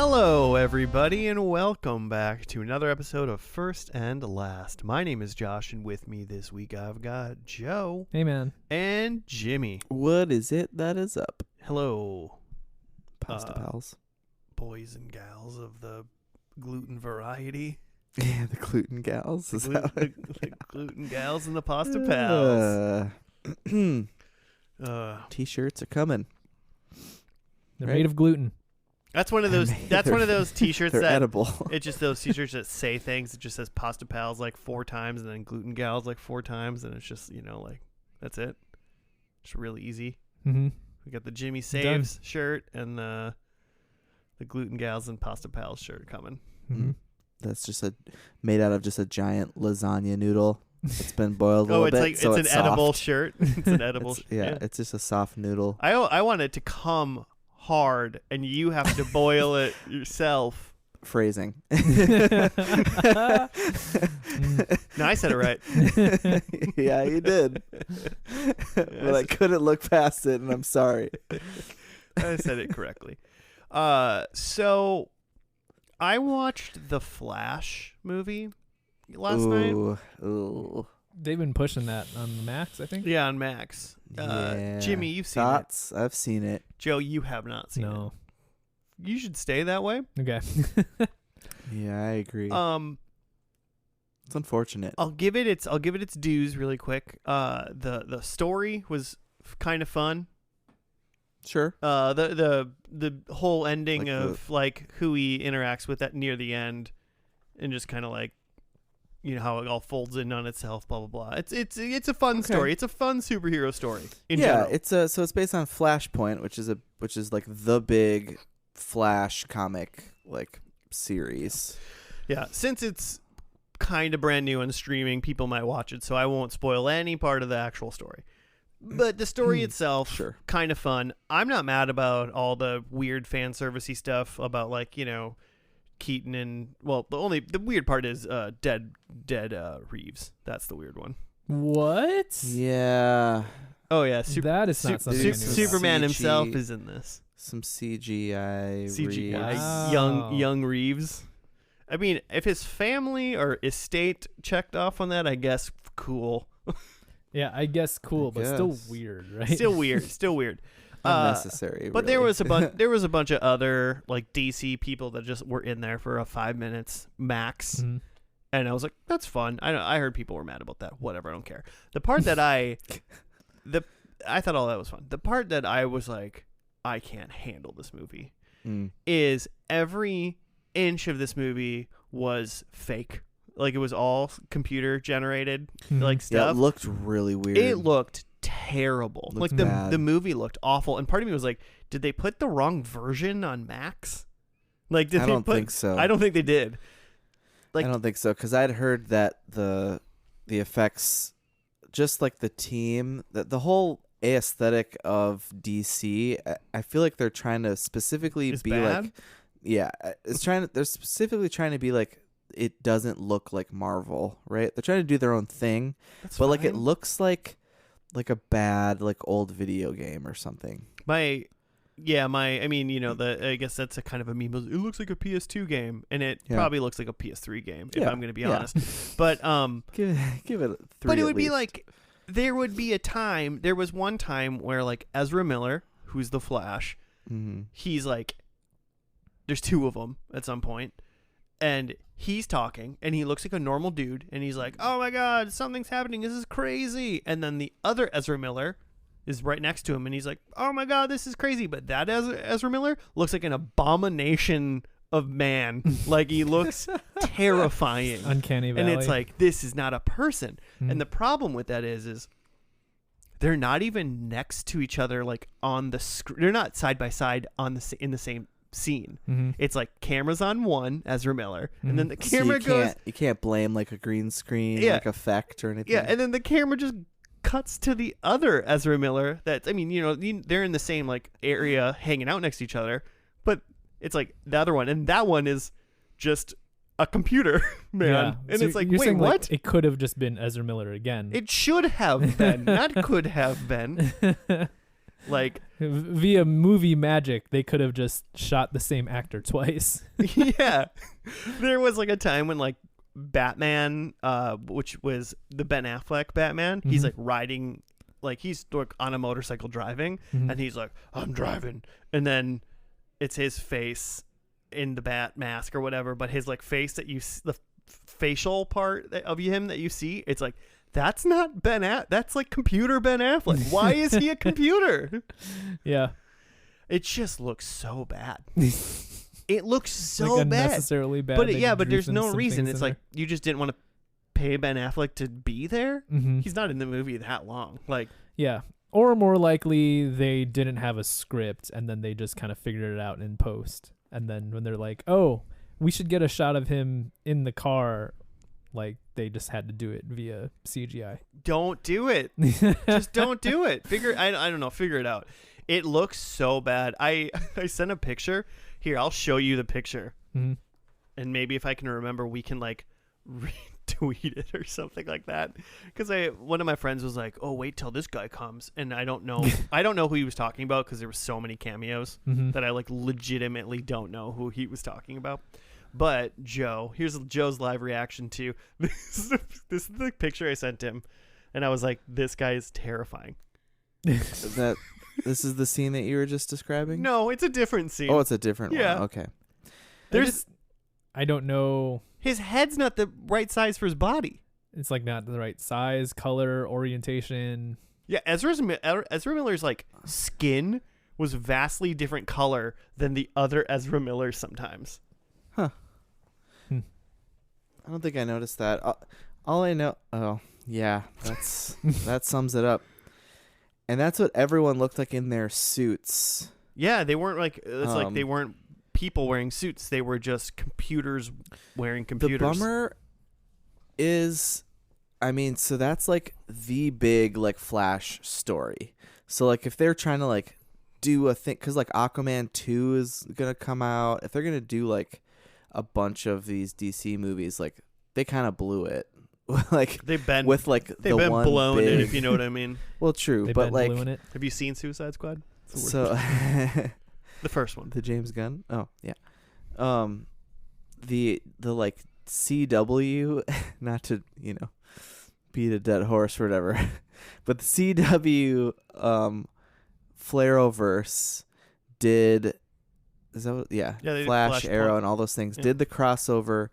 Hello, everybody, and welcome back to another episode of First and Last. My name is Josh, and with me this week I've got Joe. Hey, man. And Jimmy. What is it that is up? Hello, Pasta pals. boys and gals of the gluten variety. Yeah, the gluten gals. The gluten gals and the pasta pals. T-shirts are coming. They're Right. made of gluten. That's one of those. That's one of those T-shirts They're that edible. it's just those T-shirts that say things. It just says pasta pals like 4 times, and then gluten gals like 4 times, and it's just like that's it. It's really easy. Mm-hmm. We got the Jimmy Saves shirt and the gluten gals and pasta pals shirt coming. Mm-hmm. That's just made out of just a giant lasagna noodle. It's been boiled a Oh, little it's bit, like so it's an edible soft. shirt. It's an edible. Yeah, it's just a soft noodle. I want it to come hard, and you have to boil it yourself. Phrasing. No, I said it right. Yeah, you did. But I couldn't look past it, and I'm sorry. I said it correctly. So I watched the Flash movie last night. Ooh. They've been pushing that on the Max, I think. Yeah, on Max. Yeah. Jimmy, you've seen Thoughts? I've seen it. it. Joe, you have not seen No. it. You should stay that way. Okay. Yeah, I agree. It's unfortunate. I'll give it its dues really quick. The story was kind of fun. Sure. The whole ending Like of like who he interacts with at near the end, and just kind of like, how it all folds in on itself. Blah blah blah. It's a fun story. It's a fun superhero story. In general. It's so it's based on Flashpoint, which is like the big Flash comic like series. Yeah. Since it's kind of brand new and streaming, people might watch it, so I won't spoil any part of the actual story. But the story itself, Sure. kind of fun. I'm not mad about all the weird fan servicey stuff about like, Keaton and the weird part is dead Reeves. That's the weird one. What? Yeah. Oh yeah, That is not something I knew about. Superman CG. himself is in this. Some CGI. CGI Reeves. Wow. young Reeves. I mean, if his family or estate checked off on that, I guess cool. Yeah, I guess cool, but still guess. weird, right? Still weird. Unnecessary. But really. there was a bunch of other like DC people that just were in there for 5 minutes max. Mhm. And I was like, that's fun. I heard people were mad about that. Whatever, I don't care. The part that I thought all that was fun. The part that I was like, I can't handle this movie is every inch of this movie was fake. Like it was all computer generated like Yeah, stuff. it looked really weird. It looked terrible. Looked like bad. the movie looked awful. And part of me was like, did they put the wrong version on Max? Like I don't think so. I don't think they did. Like I don't think so, because I'd heard that the effects, just like the team, that the whole aesthetic of DC, I feel like they're trying to specifically Is be bad? like, yeah, they're specifically trying to be like, it doesn't look like Marvel, right? They're trying to do their own thing, That's but like it fine. looks like a bad like old video game or something. I guess that's a kind of a meme. It looks like a PS2 game, and it Yeah. probably looks like a PS3 game, if Yeah, I'm going to be yeah. honest. But Give it a 3. but it would at be least. like there was one time where like Ezra Miller, who's the Flash, Mhm. he's like, there's 2 of them at some point, and he's talking, and he looks like a normal dude, and he's like, oh my god, something's happening, this is crazy. And then the other Ezra Miller is right next to him, and he's like, oh my god, this is crazy. But that Ezra Miller looks like an abomination of man. Like he looks terrifying. Uncanny Valley. And it's like, this is not a person. Mhm. And the problem with that is they're not even next to each other, like on the screen. They're not side by side in the same scene. Mhm. It's like cameras on one, Ezra Miller, and then the So camera goes, you can't blame like a green screen Yeah. like effect or anything. yeah, and then the camera just cuts to the other Ezra Miller. They're in the same like area, hanging out next to each other, but it's like the other one, and that one is just a computer, man. Yeah. And So it's like, you're wait, saying, what? Like, it could have just been Ezra Miller again. It should have been, not could have been. Like via movie magic, they could have just shot the same actor twice. yeah, there was like a time when like Batman, which was the Ben Affleck Batman, he's like riding, like he's like on a motorcycle driving, and he's like, I'm driving, and then it's his face in the bat mask or whatever, but his like face that you the facial part of him that you see, it's like, that's not that's like computer Ben Affleck. Why is he a computer? Yeah. It just looks so bad. It looks so like bad. Unnecessarily bad. But there's no reason. It's like you just didn't want to pay Ben Affleck to be there. He's not in the movie that long. Like, yeah. Or more likely they didn't have a script and then they just kind of figured it out in post. And then when they're like, "Oh, we should get a shot of him in the car," like they just had to do it via CGI. Don't do it. Just don't do it. I don't know. Figure it out. It looks so bad. I sent a picture. Here, I'll show you the picture. And maybe if I can remember, we can like retweet it or something like that. Because one of my friends was like, "Oh, wait till this guy comes," and I don't know who he was talking about because there were so many cameos that I like legitimately don't know who he was talking about. But here's Joe's live reaction to this. This is the picture I sent him, and I was like, "This guy is terrifying." This is the scene that you were just describing? No, it's a different scene. Oh, it's a different one. Okay. I don't know. His head's not the right size for his body. It's like not the right size, color, orientation. Yeah, Ezra Miller's like skin was vastly different color than the other Ezra Millers sometimes. Huh. I don't think I noticed that. All I know... Oh, yeah. That sums it up. And that's what everyone looked like in their suits. Yeah, they weren't like... It's like they weren't people wearing suits. They were just computers wearing computers. The bummer is... I mean, so that's like the big like Flash story. So like if they're trying to like do a thing... Because like Aquaman 2 is going to come out. If they're going to do like a bunch of these DC movies, like they kind of blew it. Like they've been with like they've been blowing it, if you know what I mean. Well, true, they've but been like, blowing it. Have you seen Suicide Squad? So the first one, the James Gunn. Oh yeah, the like CW, not to beat a dead horse or whatever, but the CW Flareoverse did. Is that what, yeah Flash, Arrow, and all those things did the crossover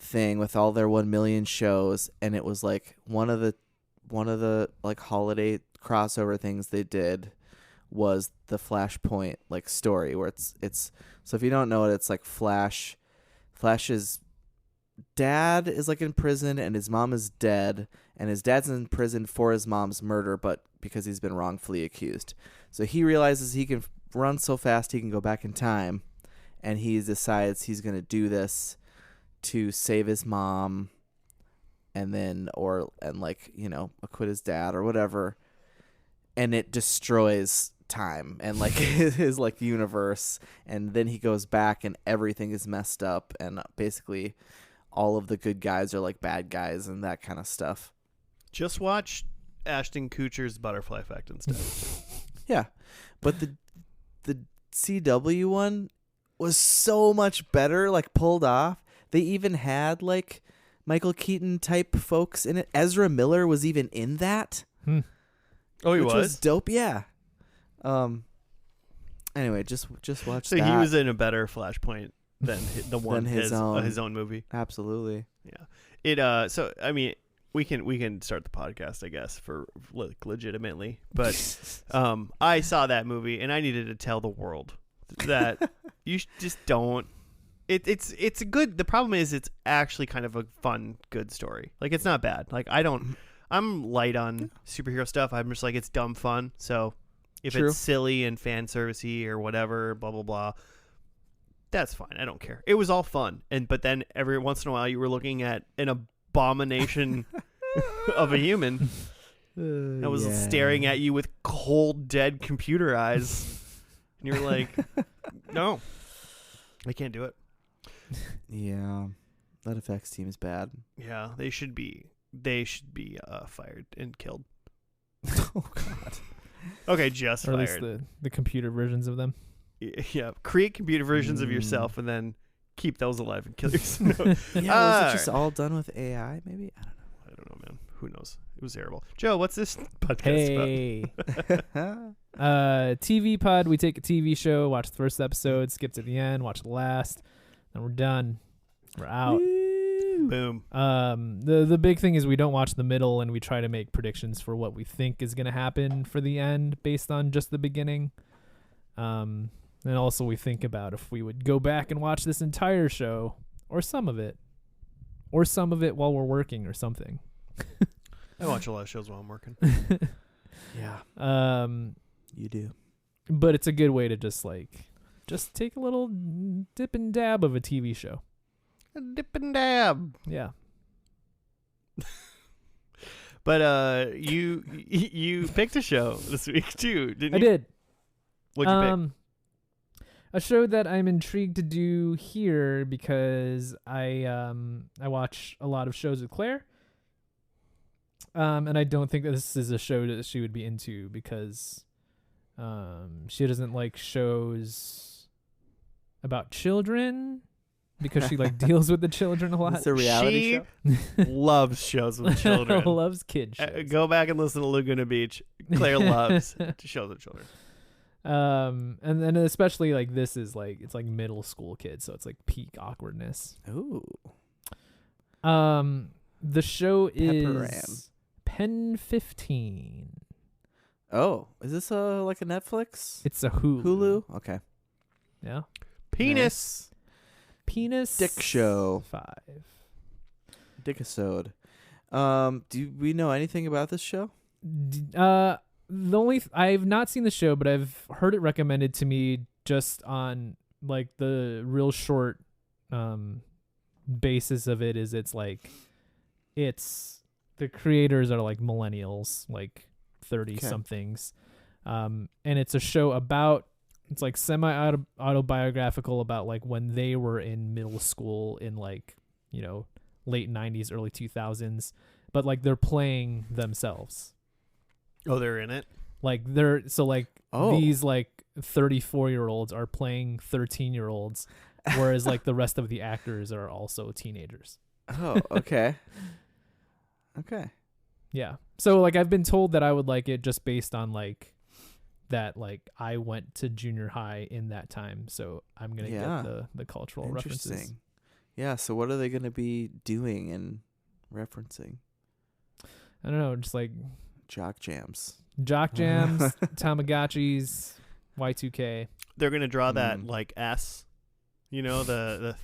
thing with all their 1 million shows, and it was like one of the like holiday crossover things they did was the Flashpoint like story where it's so if you don't know it, it's like Flash's dad is like in prison and his mom is dead, and his dad's in prison for his mom's murder, but because he's been wrongfully accused. So he realizes he can run so fast he can go back in time, and he decides he's going to do this to save his mom and acquit his dad or whatever. And it destroys time and like his like universe, and then he goes back and everything is messed up, and basically all of the good guys are like bad guys and that kind of stuff. Just watch Ashton Kutcher's Butterfly Effect instead. Yeah, but the CW one was so much better, like pulled off. They even had like Michael Keaton type folks in it. Ezra Miller was even in that. Oh, he which was dope. Yeah. Anyway, just watch. So that. he was in a better Flashpoint than the one his own movie. Absolutely. Yeah. It. So I mean, we can start the podcast, I guess, for like legitimately. But I saw that movie and I needed to tell the world that you just don't. It's good. The problem is it's actually kind of a fun, good story. Like it's not bad. Like I'm light on superhero stuff. I'm just like, it's dumb fun. So if it's silly and fan servicey or whatever, blah blah blah, that's fine. I don't care. It was all fun. But then every once in a while you were looking at an abomination of a human that was staring at you with cold, dead computer eyes, and you're like, no, I can't do it. Yeah, that effects team is bad. Yeah, they should be fired and killed. Oh God. Okay, just or at fired. least the computer versions of them. Yeah, create computer versions of yourself and then keep those alive and kill yourself. No. Was it just all done with AI? Maybe I don't know, man. Who knows? It was terrible. Joe, what's this podcast about? TV pod. We take a TV show, watch the first episode, skip to the end, watch the last, and we're done. We're out. Boom. The big thing is we don't watch the middle, and we try to make predictions for what we think is going to happen for the end based on just the beginning. And also we think about if we would go back and watch this entire show or some of it while we're working or something. I watch a lot of shows while I'm working. Yeah. You do. But it's a good way to just take a little dip and dab of a TV show. A dip and dab. Yeah. But you picked a show this week too, didn't you? I did. What'd you pick? A show that I'm intrigued to do here because I watch a lot of shows with Claire. And I don't think that this is a show that she would be into because she doesn't like shows about children because she deals with the children a lot. It's a reality show. Loves shows with children. Loves kid shows. Go back and listen to Laguna Beach. Claire loves shows with children. And then especially this is it's middle school kids, so it's peak awkwardness. Ooh. The show Pepper is PEN15. Oh, is this a Netflix? It's a Hulu. Hulu? Okay. Yeah. Penis. Penis. Dick show. 5. Dickisode. Do we know anything about this show? I've not seen the show, but I've heard it recommended to me just on the real short basis of it is it's the creators are millennials, 30 somethings. And it's a show about, it's semi autobiographical about when they were in middle school in late 90s, early 2000s, but they're playing themselves. Oh, they're in it? These 34-year-olds are playing 13-year-olds, whereas the rest of the actors are also teenagers. Oh, okay. Okay. Yeah. So I've been told that I would like it just based on that I went to junior high in that time, so I'm gonna get the cultural references. Yeah. So what are they gonna be doing and referencing? I don't know, just jock jams, Tamagotchis, Y2K. They're gonna draw that S. The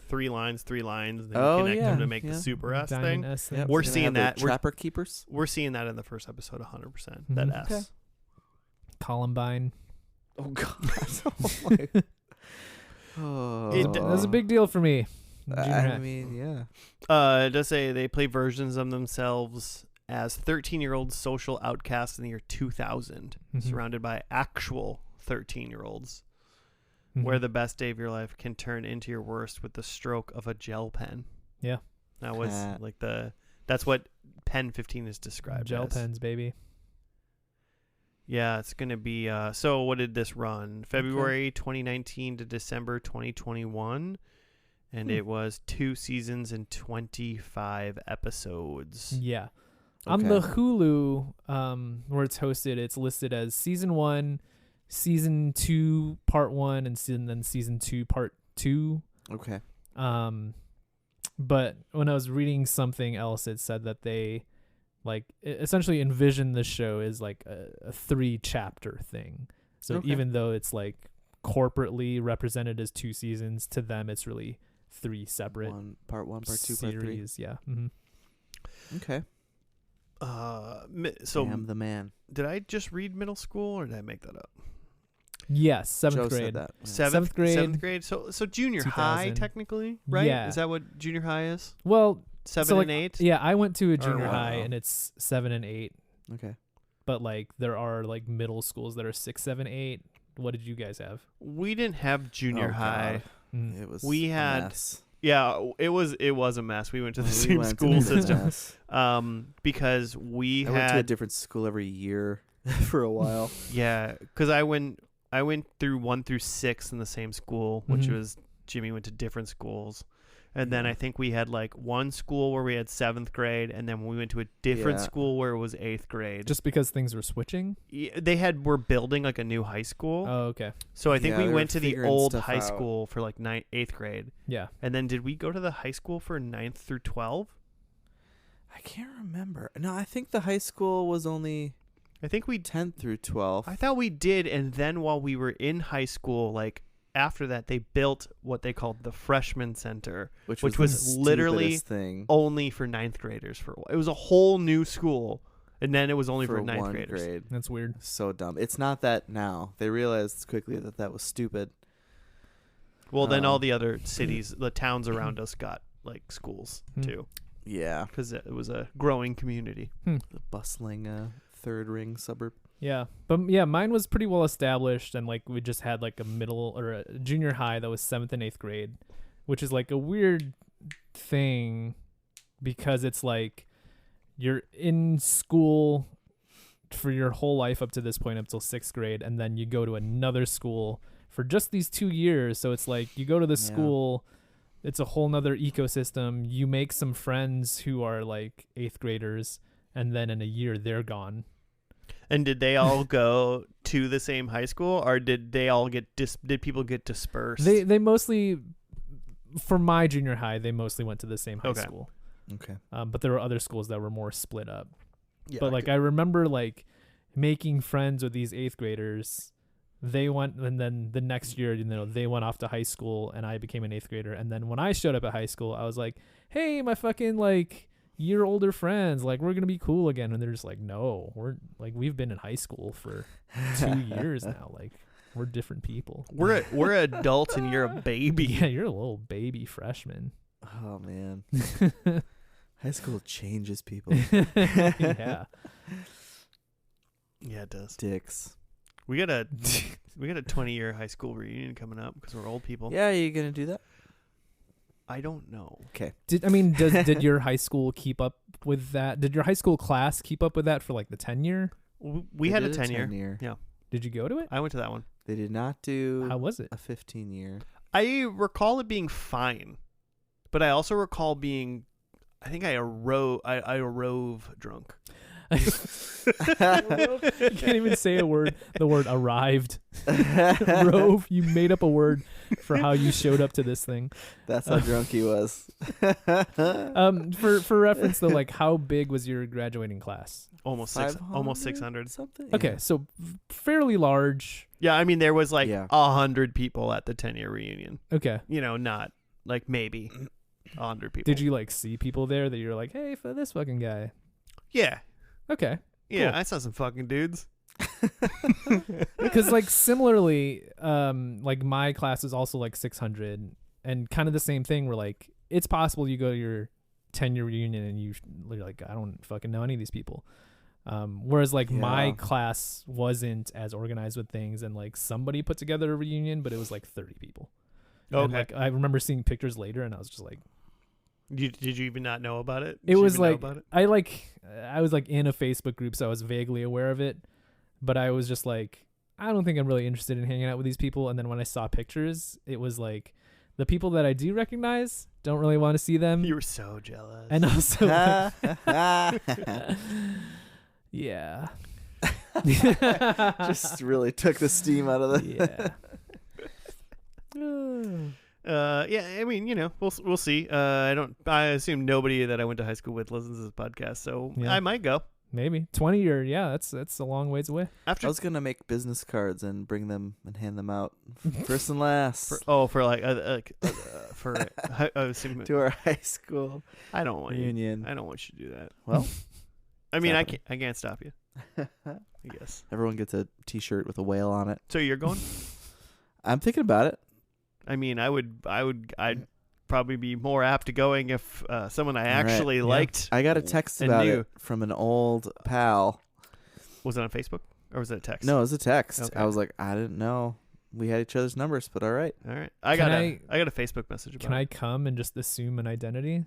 three lines, and then connect them to make the super S thing. S Yep. We're seeing that. Trapper Keepers. We're seeing that in the first episode, 100%. That S. Okay. Columbine. Oh God. That was a big deal for me. I mean, yeah. It does say they play versions of themselves as 13-year-old social outcasts in the year 2000, surrounded by actual 13-year-olds. Where the best day of your life can turn into your worst with the stroke of a gel pen. Yeah. That was that's what PEN15 is described gel as. pens, baby. Yeah, it's going to be, so what did this run? February 2019 to December 2021. And it was 2 seasons and 25 episodes. Yeah. Okay. On the Hulu, where it's hosted, it's listed as season 1, season 2 part 1, and then season 2 part 2. Okay. But when I was reading something else, it said that they essentially envision the show as a 3-chapter thing. So even though it's corporately represented as 2 seasons, to them it's really 3 separate part 1, part 2, series. Part 3. Yeah. Okay. So I'm the man. Did I just read middle school or did I make that up? Yes, 7th Joe grade. said that. Yeah. Seventh grade. 7th grade. So junior 2000. high technically, right? Yeah. Is that what junior high is? Well, 7 and 8? Yeah, I went to a junior wow. high and it's 7 and 8. Okay. But there are middle schools that are 6, 7, 8. What did you guys have? We didn't have junior high. Mm. It was We a had mess. Yeah, it was a mess. We went to the same school system because we I went to a had different school every year. for a while. Yeah, because I went through 1 through 6 in the same school, which Mhm. was Jimmy went to different schools. And then I think we had like one school where we had 7th grade, and then we went to a different Yeah. school where it was 8th grade. Just because things were switching. We're building like a new high school. Oh, okay. So I think Yeah, we they went were to the figuring old stuff high out. school for like 8th grade. Yeah. And then did we go to the high school for 9th through 12? I can't remember. No, I think the high school was only I think we 10th through 12th. I thought we did, and then while we were in high school, like after that, they built what they called the freshman center, which the was literally stupidest thing only for 9th graders for a while. It was a whole new school, and then it was only for 9th one graders. grade. That's weird. So dumb. It's not that now. They realized quickly that was stupid. Well, then all the other cities, the towns around us got like schools too, Yeah. because it was a growing community. The bustling third ring suburb. Yeah. But yeah, mine was pretty well established, and like we just had like a middle or a junior high that was 7th and 8th grade, which is like a weird thing because it's like you're in school for your whole life up to this point, up till 6th grade, and then you go to another school for just these 2 years. So it's like you go to the school, it's a whole nother ecosystem. You make some friends who are like 8th graders, and then in a year they're gone. And did they all go to the same high school, or did they all get did people get dispersed? They mostly, for my junior high, they mostly went to the same high school. Okay. But there were other schools that were more split up. Yeah, But like I remember like making friends with these 8th graders. They went, and then the next year, they went off to high school, and I became an 8th grader. And then when I showed up at high school, I was like, "Hey, my fucking like year older friends, like we're gonna be cool again." And they're just like, "No, we've been in high school for 2 years now. Like we're different people. We're adults, and you're a baby." Yeah, you're a little baby freshman." Oh man. High school changes people. Yeah. Yeah, it does. Dicks. We got a 20-year high school reunion coming up because we're old people. Yeah, are you gonna do that? I don't know. Okay. Did your high school keep up with that? Did your high school class keep up with that for like the 10-year? We had a 10-year. Yeah. Did you go to it? I went to that one. They did not do How was it? a 15-year. I recall it being fine, but I also recall being, I think I arove drunk. You can't even say the word arrived. Rove, you made up a word for how you showed up to this thing. That's how drunk he was. For reference though, like how big was your graduating class? Almost 600 something. Okay, Yeah. so fairly large. Yeah, I mean there was like Yeah. 100 people at the 10-year reunion. Okay. Not like maybe 100 people. Did you like see people there that you're like, "Hey, for this fucking guy"? Yeah. Okay. Yeah, Cool. I saw some fucking dudes. Because like similarly, like my class is also like 600, and kind of the same thing where like it's possible you go to your 10-year reunion and you're like, I don't fucking know any of these people. Whereas like my class wasn't as organized with things, and like somebody put together a reunion, but it was like 30 people. Okay. And, like I remember seeing pictures later, and I was just like, Did you even not know about it? it was like I was like in a Facebook group, so I was vaguely aware of it, but I was just like, I don't think I'm really interested in hanging out with these people. And then when I saw pictures, it was like the people that I do recognize, don't really want to see them. You were so jealous. And also, yeah, Just really took the steam out of the. yeah. Yeah, I mean, we'll see. I assume nobody that I went to high school with listens to this podcast, so Yeah. I might go. Maybe 20 or that's a long ways away. After I was gonna make business cards and bring them and hand them out, first and last, I assume, to our high school I don't want you. reunion. I don't want you to do that. Well, I mean, happening. I can't stop you. I guess. everyone gets a T-shirt with a whale on it. So you're going? I'm thinking about it. I mean, I'd probably be more apt to going if someone I actually liked. I got a text and about knew. it from an old pal. Was it on Facebook or was it a text? No, it was a text. Okay. I was like, I didn't know we had each other's numbers, but all right. All right. I got a Facebook message about Can I come and just assume an identity?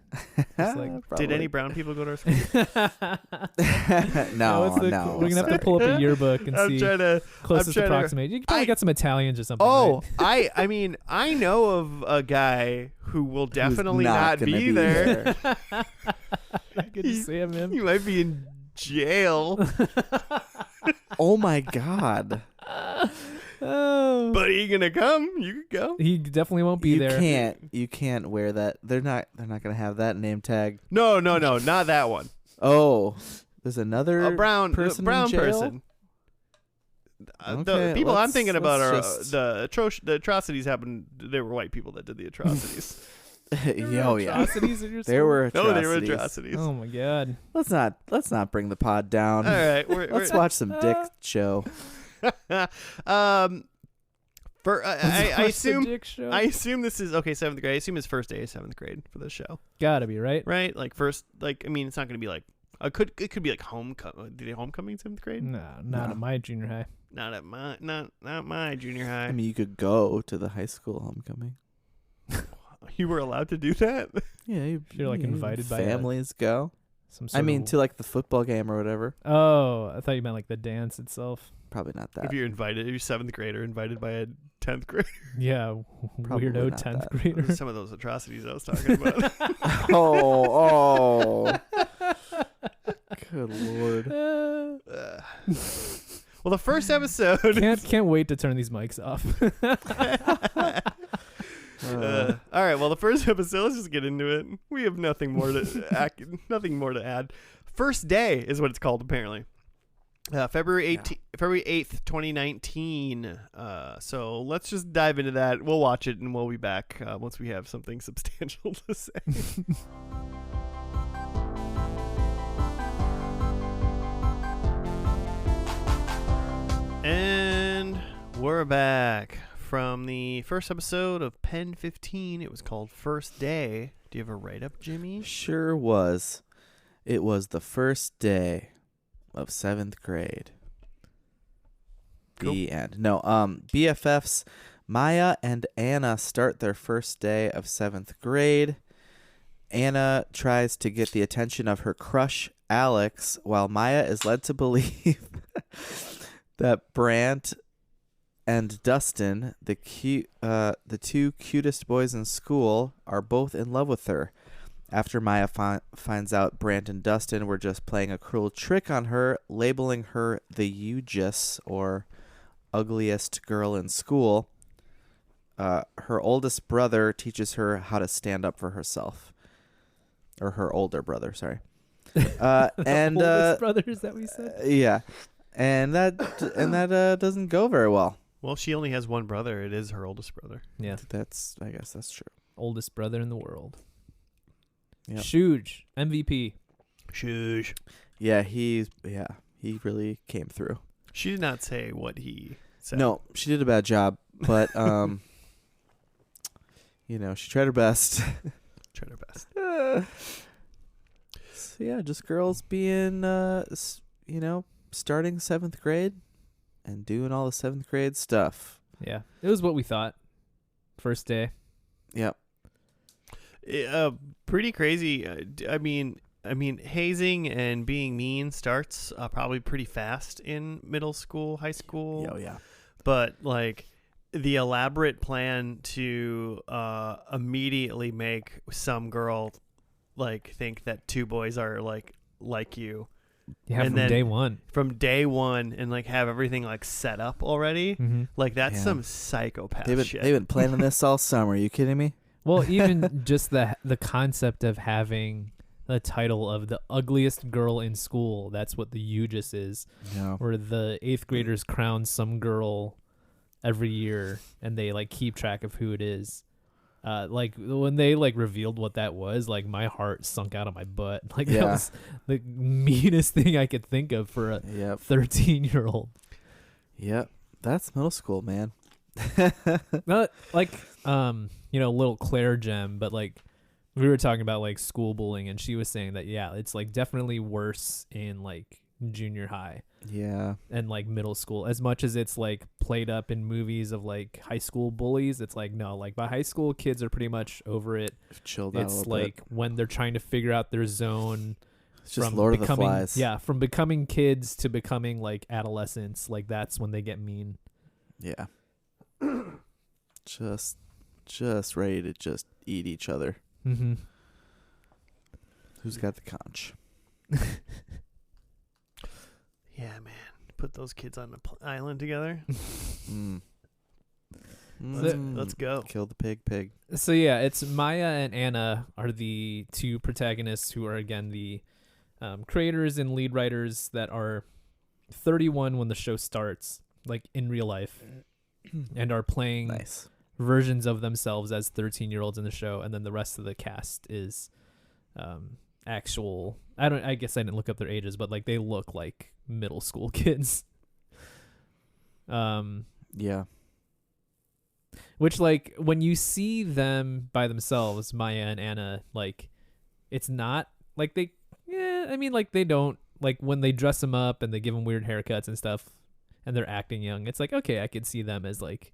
Did any brown people go to our school? No. We're going to have to pull up a yearbook and see closest approximate. You can probably get some Italians or something. Oh, right? I know of a guy who will definitely not be there. Good to see him, man. He might be in jail. Oh, my God. Oh. But are you gonna come? You can go. He definitely won't be there. You can't wear that. They're not gonna have that name tag. No, not that one. Oh, there's another a brown person. Person. Okay, the people I'm thinking about are just... the atrocities happened. There were white people that did the atrocities. Oh yeah, atrocities in your there were atrocities. No, they were atrocities. Oh my God. Let's not bring the pod down. All right, let's watch some dick show. I assume this is okay. 7th grade. I assume it's first day of 7th grade for this show. Gotta be right. Right, like first. Like I mean, it's not gonna be like. It could be like homecoming. Did they homecoming 7th grade? No, not at my junior high. Not my junior high. I mean, you could go to the high school homecoming. You were allowed to do that? Yeah, you're like invited by families go. To like the football game or whatever. Oh, I thought you meant like the dance itself. Probably not that. If you're 7th grader invited by a 10th grader. Yeah, Probably weirdo 10th grader. Some of those atrocities I was talking about. Oh. Good Lord. Well, the first episode. Can't wait to turn these mics off. All right. Well, the first episode. Let's just get into it. We have nothing more to add. First day is what it's called, apparently. February 8th, 2019. So let's just dive into that. We'll watch it and we'll be back once we have something substantial to say. And we're back from the first episode of PEN15. It was called First Day. Do you have a write-up, Jimmy? Sure was. It was the first day of 7th grade. Cool. The end. No, BFFs Maya and Anna start their first day of 7th grade. Anna tries to get the attention of her crush, Alex, while Maya is led to believe that Brant and Dustin, the two cutest boys in school, are both in love with her. After Maya finds out Brant and Dustin were just playing a cruel trick on her, labeling her the Ugis, or ugliest girl in school, her oldest brother teaches her how to stand up for herself. Or her older brother, sorry. And oldest brother, is that what we said? Yeah. And that doesn't go very well. Well, she only has one brother. It is her oldest brother. Yeah. I guess that's true. Oldest brother in the world. Yep. Shuge, MVP. Shuge. Yeah, he really came through. She did not say what he said. No, she did a bad job, but she tried her best. Tried her best. So yeah, just girls being starting 7th grade and doing all the 7th grade stuff. Yeah, it was what we thought. First day. Yep. Pretty crazy. I mean, hazing and being mean starts probably pretty fast in middle school, high school. Oh yeah. But like the elaborate plan to immediately make some girl like think that two boys are like you. Yeah, and from day one. From day one, and like have everything like set up already. Mm-hmm. Like that's some psychopath shit. They've been planning this all summer. Are you kidding me? Well, even just the concept of having the title of the ugliest girl in school. That's what the Ugis is. Yeah. Where the 8th graders crown some girl every year, and they like keep track of who it is. Like when they like revealed what that was, like my heart sunk out of my butt. Like that was the meanest thing I could think of for a 13-year-old. Yep, that's middle school, man. Not like little Claire gem, but like we were talking about like school bullying, and she was saying that it's like definitely worse in like junior high. Yeah. And like middle school, as much as it's like played up in movies of like high school bullies, it's like, no, like by high school kids are pretty much over it. Chilled out a It's little like bit. when they're trying to figure out their zone. It's just Lord of the Flies. Yeah, from becoming kids to becoming like adolescents, like that's when they get mean. Yeah. just ready to just eat each other. Mm-hmm. Who's got the conch? Yeah, man. Put those kids on an island together. Let's go. Kill the pig. So yeah, it's Maya and Anna are the two protagonists who are again the creators and lead writers that are 31 when the show starts, like in real life, and are playing versions of themselves as 13-year-olds in the show, and then the rest of the cast is actual. I guess I didn't look up their ages, but like they look like middle school kids. Yeah. Which, like, when you see them by themselves, Maya and Anna, like, it's not like they, I mean, like, they don't, like, when they dress them up and they give them weird haircuts and stuff and they're acting young, it's like, okay, I could see them as, like,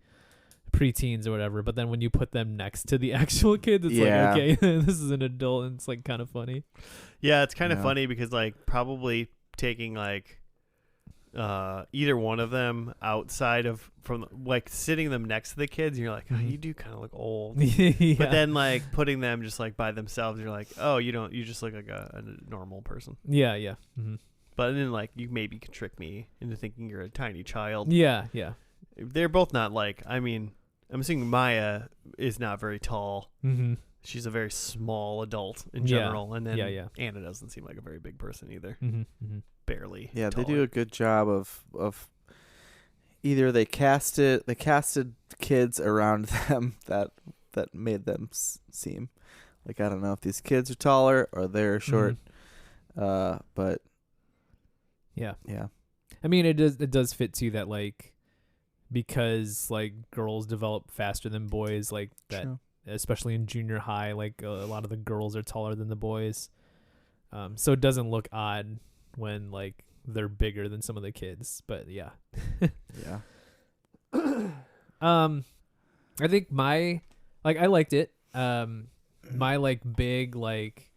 preteens or whatever. But then when you put them next to the actual kids, it's like, okay, this is an adult, and it's, like, kind of funny. Yeah, it's kind of funny because, like, probably taking, like, either one of them outside of from like sitting them next to the kids, you're like, oh, you do kind of look old. Yeah. But then like putting them just like by themselves, you're like, oh, you just look like a normal person. Yeah. Mm-hmm. But then like you maybe could trick me into thinking you're a tiny child. Yeah. They're both not like, I mean, I'm assuming Maya is not very tall. Mm-hmm. She's a very small adult in general, and then Anna doesn't seem like a very big person either. Mm-hmm. Mm-hmm. Barely. Yeah, taller. they do a good job of either they casted kids around them that made them seem like, I don't know if these kids are taller or they're short. But yeah. I mean, it does fit too that like because like girls develop faster than boys, like that. True. Especially in junior high, like a lot of the girls are taller than the boys, so it doesn't look odd when like they're bigger than some of the kids. But yeah. I think I liked it. My like big like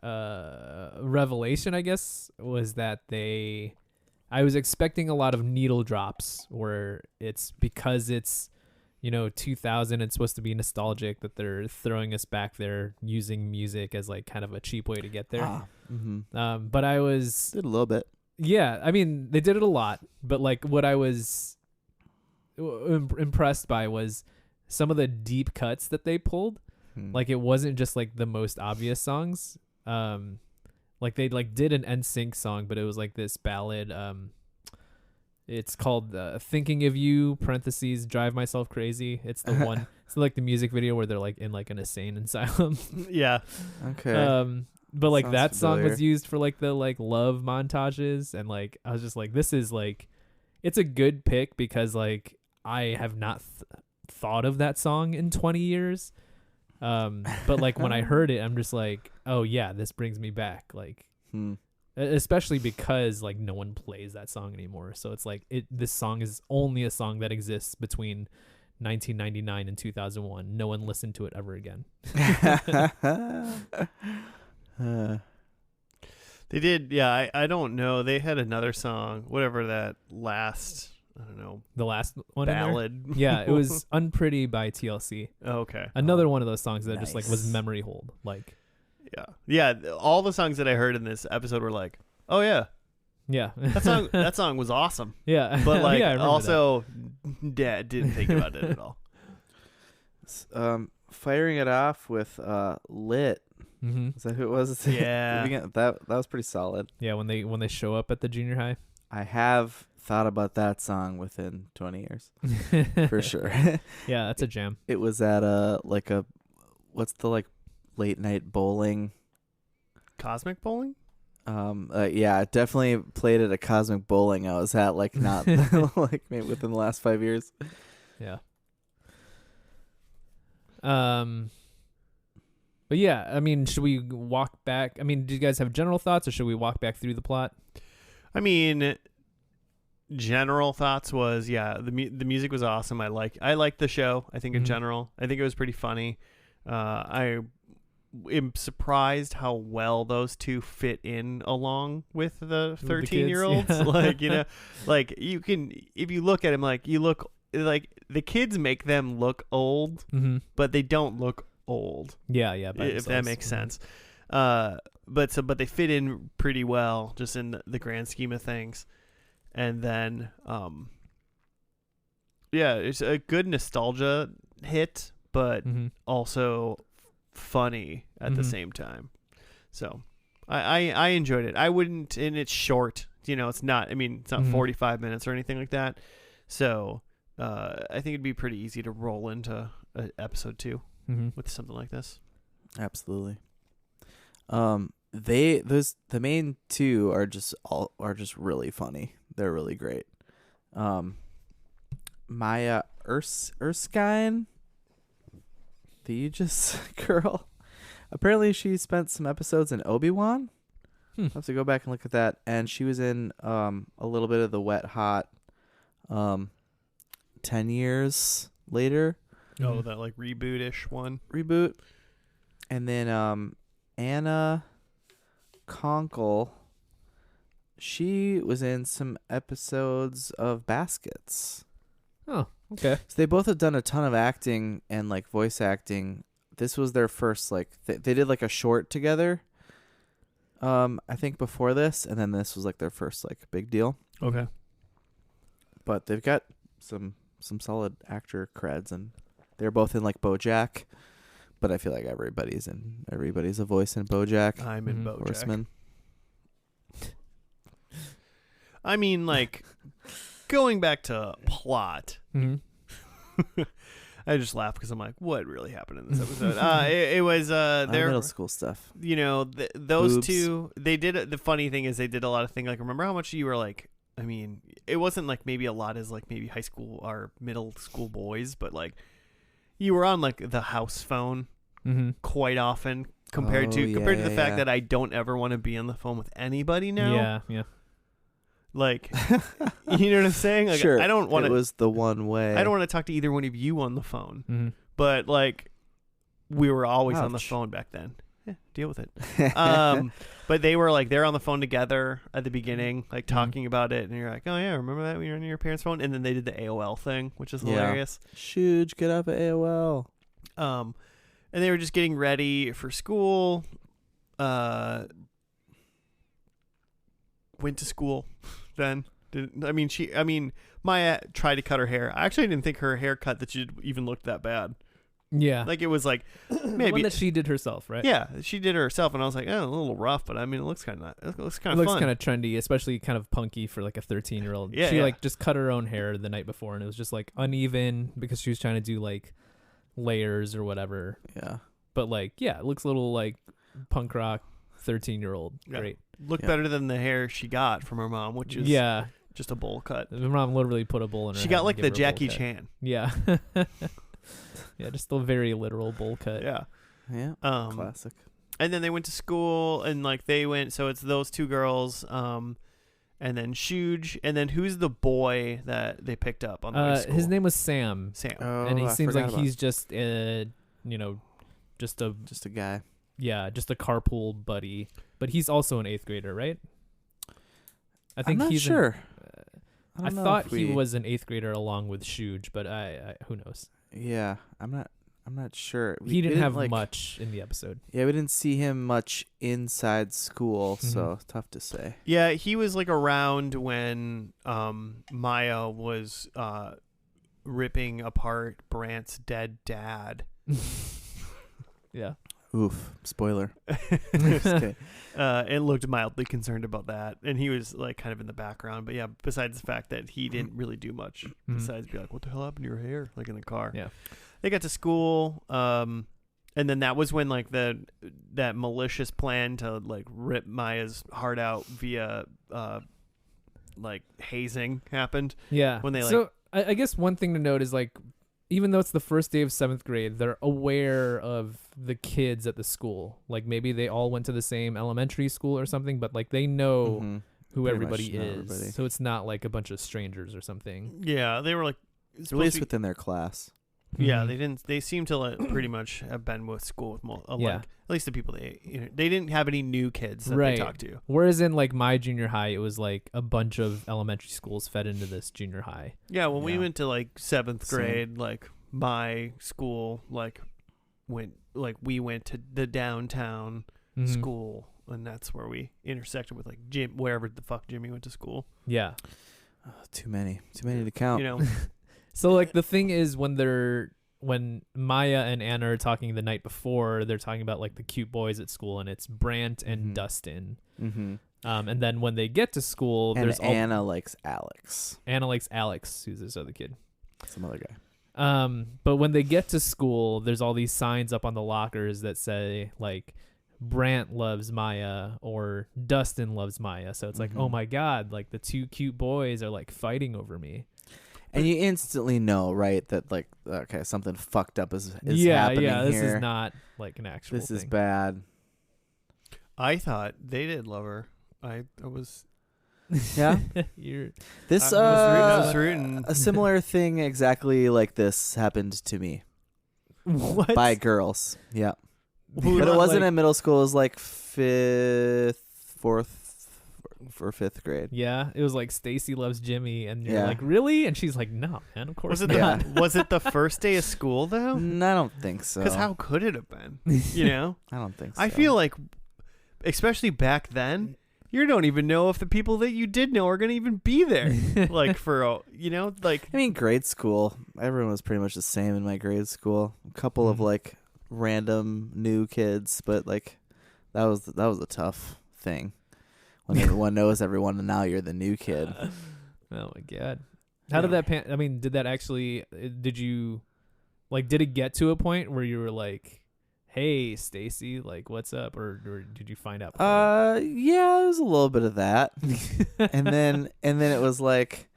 revelation, I guess, was that I was expecting a lot of needle drops where it's because it's 2000, it's supposed to be nostalgic, that they're throwing us back there using music as like kind of a cheap way to get there. But I was did a little bit. Yeah, I mean they did it a lot, but like what I was impressed by was some of the deep cuts that they pulled. Like it wasn't just like the most obvious songs. Like they like did an NSYNC song, but it was like this ballad. It's called Thinking of You, parentheses, Drive Myself Crazy. It's the one, it's like the music video where they're like in like an insane asylum. Yeah. Okay. But like Sounds that familiar. song was used for like the like love montages. And like, I was just like, this is like, it's a good pick because like I have not thought of that song in 20 years. But like when I heard it, I'm just like, oh yeah, this brings me back. Like, especially because like no one plays that song anymore, so it's like this song is only a song that exists between 1999 and 2001. No one listened to it ever again. They did. I don't know, they had another song, whatever that last, I don't know, the last one ballad. Yeah, it was Unpretty by TLC. Oh, okay. Another one of those songs that nice. just like was memory hold. Like yeah, all the songs that I heard in this episode were like, oh yeah, that song was awesome. Yeah. But like yeah, also Dad didn't think about it at all. Firing it off with Lit. Mm-hmm. Is that who it was? Yeah. that was pretty solid. Yeah, when they show up at the junior high. I have thought about that song within 20 years. For sure. Yeah, that's a jam. It was at what's the like late night bowling? Cosmic Bowling? Yeah, I definitely played at a Cosmic Bowling I was at, like not like maybe within the last 5 years. Yeah. But yeah, I mean, should we walk back? I mean, do you guys have general thoughts, or should we walk back through the plot? I mean, general thoughts was the music was awesome. I liked the show. I think in general, I think it was pretty funny. I am surprised how well those two fit in along with the 13-year-olds. Yeah. Like, you know, like you can, if you look at them, like you look like the kids make them look old, but they don't look old. Yeah. If that makes sense. But they fit in pretty well just in the grand scheme of things. And then, it's a good nostalgia hit, but also funny at the same time. So I enjoyed it. I wouldn't, and it's short, you know, it's not 45 minutes or anything like that. So I think it'd be pretty easy to roll into episode 2 with something like this. Absolutely. The main two are just really funny. They're really great. Maya Erskine, the Aegis girl. Apparently, she spent some episodes in Obi-Wan. I'll have to go back and look at that. And she was in a little bit of the Wet Hot 10 years later. Oh, that like reboot-ish one. Reboot. And then Anna Conkle, she was in some episodes of Baskets. Oh, okay. So they both have done a ton of acting and like voice acting. This was their first like they did like a short together. I think before this, and then this was like their first like big deal. Okay. But they've got some solid actor creds, and they're both in like BoJack. But I feel like everybody's a voice in BoJack. I'm in BoJack. Horseman. I mean, like, going back to plot, I just laugh because I'm like, what really happened in this episode? It was their middle school stuff. You know, those Boobs. two. They did the funny thing is they did a lot of things. Like, remember how much you were like? I mean, it wasn't like maybe a lot as like maybe high school or middle school boys, but like you were on like the house phone quite often compared to the fact that I don't ever want to be on the phone with anybody now. Yeah. Like, you know what I'm saying? Like, sure. I don't want to. It was the one way. I don't want to talk to either one of you on the phone. But like, we were always on the phone back then. Yeah, deal with it. But they were like, they're on the phone together at the beginning, like talking about it, and you're like, oh yeah, remember that when you were on your parents' phone? And then they did the AOL thing, which is hilarious. Huge, get up at AOL. And they were just getting ready for school. Went to school. Then Maya tried to cut her hair. I actually didn't think her haircut that she even looked that bad. Yeah, like it was like maybe one that she did herself, right? Yeah, she did it herself, and I was like, oh, a little rough, but I mean, it looks kind of fun. Looks kind of trendy, especially kind of punky for like a 13-year-old. Yeah, she like just cut her own hair the night before, and it was just like uneven because she was trying to do like layers or whatever. Yeah, but like it looks a little like punk rock 13-year-old. Yeah. Great. Looked better than the hair she got from her mom, which is just a bowl cut. Her mom literally put a bowl in her She head got like and the gave her a bowl Jackie cut. Chan. Yeah. Yeah, just a very literal bowl cut. Yeah. Classic. And then they went to school, and like so it's those two girls, and then Shuge, and then who's the boy that they picked up on the way to school? His name was Sam. Oh, and he seems like about. he's just just a guy. Yeah, just a carpool buddy. But he's also an 8th grader, right? I think I'm not sure. I thought he was an 8th grader along with Shuge, but I who knows? Yeah, I'm not sure. He didn't have much in the episode. Yeah, we didn't see him much inside school, so tough to say. Yeah, he was like around when Maya was ripping apart Brant's dead dad. Yeah. Oof, spoiler. Okay. And looked mildly concerned about that, and he was like kind of in the background. But yeah, besides the fact that he didn't really do much besides be like, "What the hell happened to your hair?" Like in the car. Yeah. They got to school, and then that was when like that malicious plan to like rip Maya's heart out via like hazing happened. Yeah. When they so I guess one thing to note is like, even though it's the first day of 7th grade, they're aware of the kids at the school. Like maybe they all went to the same elementary school or something, but like they know who Pretty everybody much know is. everybody. So it's not like a bunch of strangers or something. Yeah, they were like At least within their class. Yeah, Mhm. they seem to pretty much have been with school with Yeah. like at least the people they didn't have any new kids that Right. they talked to. Whereas in like my junior high, it was like a bunch of elementary schools fed into this junior high. Yeah, when we Yeah. went to like 7th Same. grade, like my school we went to the downtown Mhm. school, and that's where we intersected with like Jim, wherever the fuck Jimmy went to school. Yeah. Oh, too many to count. You know, So like the thing is when Maya and Anna are talking the night before, they're talking about like the cute boys at school, and it's Brant and Mhm. Dustin. Mm-hmm. And then when they get to school, And there's Anna likes Alex, Anna likes Alex, who's this other kid. some other guy. But when they get to school, there's all these signs up on the lockers that say like Brant loves Maya or Dustin loves Maya. So it's like, Mhm. oh my God, like the two cute boys are like fighting over me. And you instantly know, right, that like, okay, something fucked up is happening This here. is not like an actual This is thing. bad. I thought they did love her. I was Yeah. You're This I was rooting. a similar thing exactly like this happened to me what? by girls. Yeah. Who, But it wasn't like- in middle school. It was like fourth or fifth grade. Yeah, it was like Stacy loves Jimmy, and you're Yeah. like, really? And she's like, no, man, of course Was it not. was it the first day of school though? I don't think so. Because how could it have been? You know, I don't think so. I feel like, especially back then, you don't even know if the people that you did know are gonna even be there. Like like I mean, grade school. Everyone was pretty much the same in my grade school. A couple of Mhm. like random new kids, but like that was a tough thing when everyone knows everyone, and now you're the new kid. Oh my God. How did that I mean, did that actually, did you, like, did it get to a point where you were like, hey, Stacy, like, what's up? Or did you find out? Yeah, it was a little bit of that, and then it was like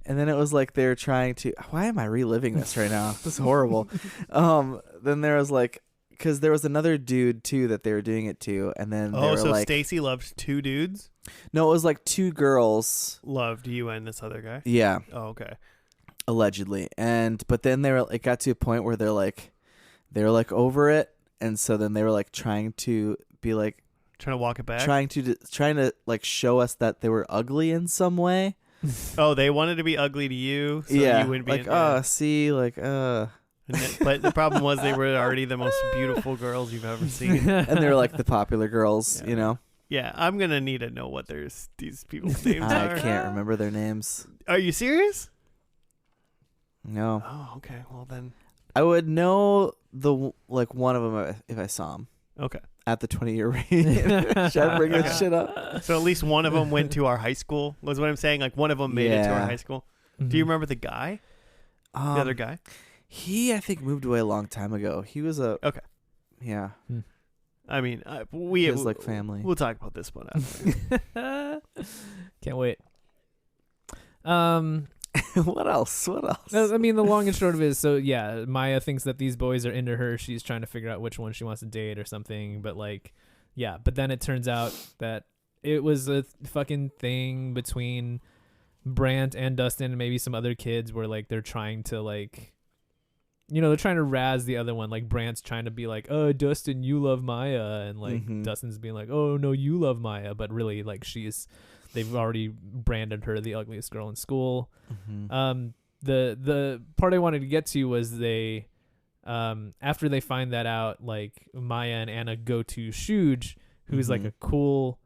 they were trying to. Why am I reliving this right now? This is horrible. Then there was like, because there was another dude too that they were doing it to, and then they were so like, Stacy loved two dudes. no, it was like two girls. Loved you and this other guy. Yeah, Oh, okay. allegedly, but then it got to a point where they were like over it, and so then they were like trying to be like Trying to walk it back. trying to like show us that they were ugly in some way. Oh, they wanted to be ugly to you, so Yeah, you wouldn't be. like see, like But the problem was they were already the most beautiful girls you've ever seen. and they were like the popular girls, Yeah. you know. Yeah, I'm gonna need to know what these people's names are. I can't remember their names. Are you serious? No, Oh, okay. Well then, I would know one of them if I saw him okay. at the 20-year range. Should I bring this Okay. shit up? So at least one of them went to our high school. Was what I'm saying. Like one of them made it to our Yeah. high school. Mhm. Do you remember the guy? The other guy? He, I think, moved away a long time ago. He was a Okay. Yeah, I mean, he has like family. We'll talk about this one after. Can't wait. What else? I mean, the long and short of it is, so yeah, Maya thinks that these boys are into her. She's trying to figure out which one she wants to date or something. But like, yeah, but then it turns out that it was a fucking thing between Brant and Dustin and maybe some other kids where like they're trying to like, you know, they're trying to razz the other one. Like Brant's trying to be like, oh, Dustin, you love Maya. And like Mhm. Dustin's being like, oh, no, you love Maya. But really, like they've already branded her the ugliest girl in school. Mhm. The part I wanted to get to was they, after they find that out, like Maya and Anna go to Shuj, who's like Mhm. a cool.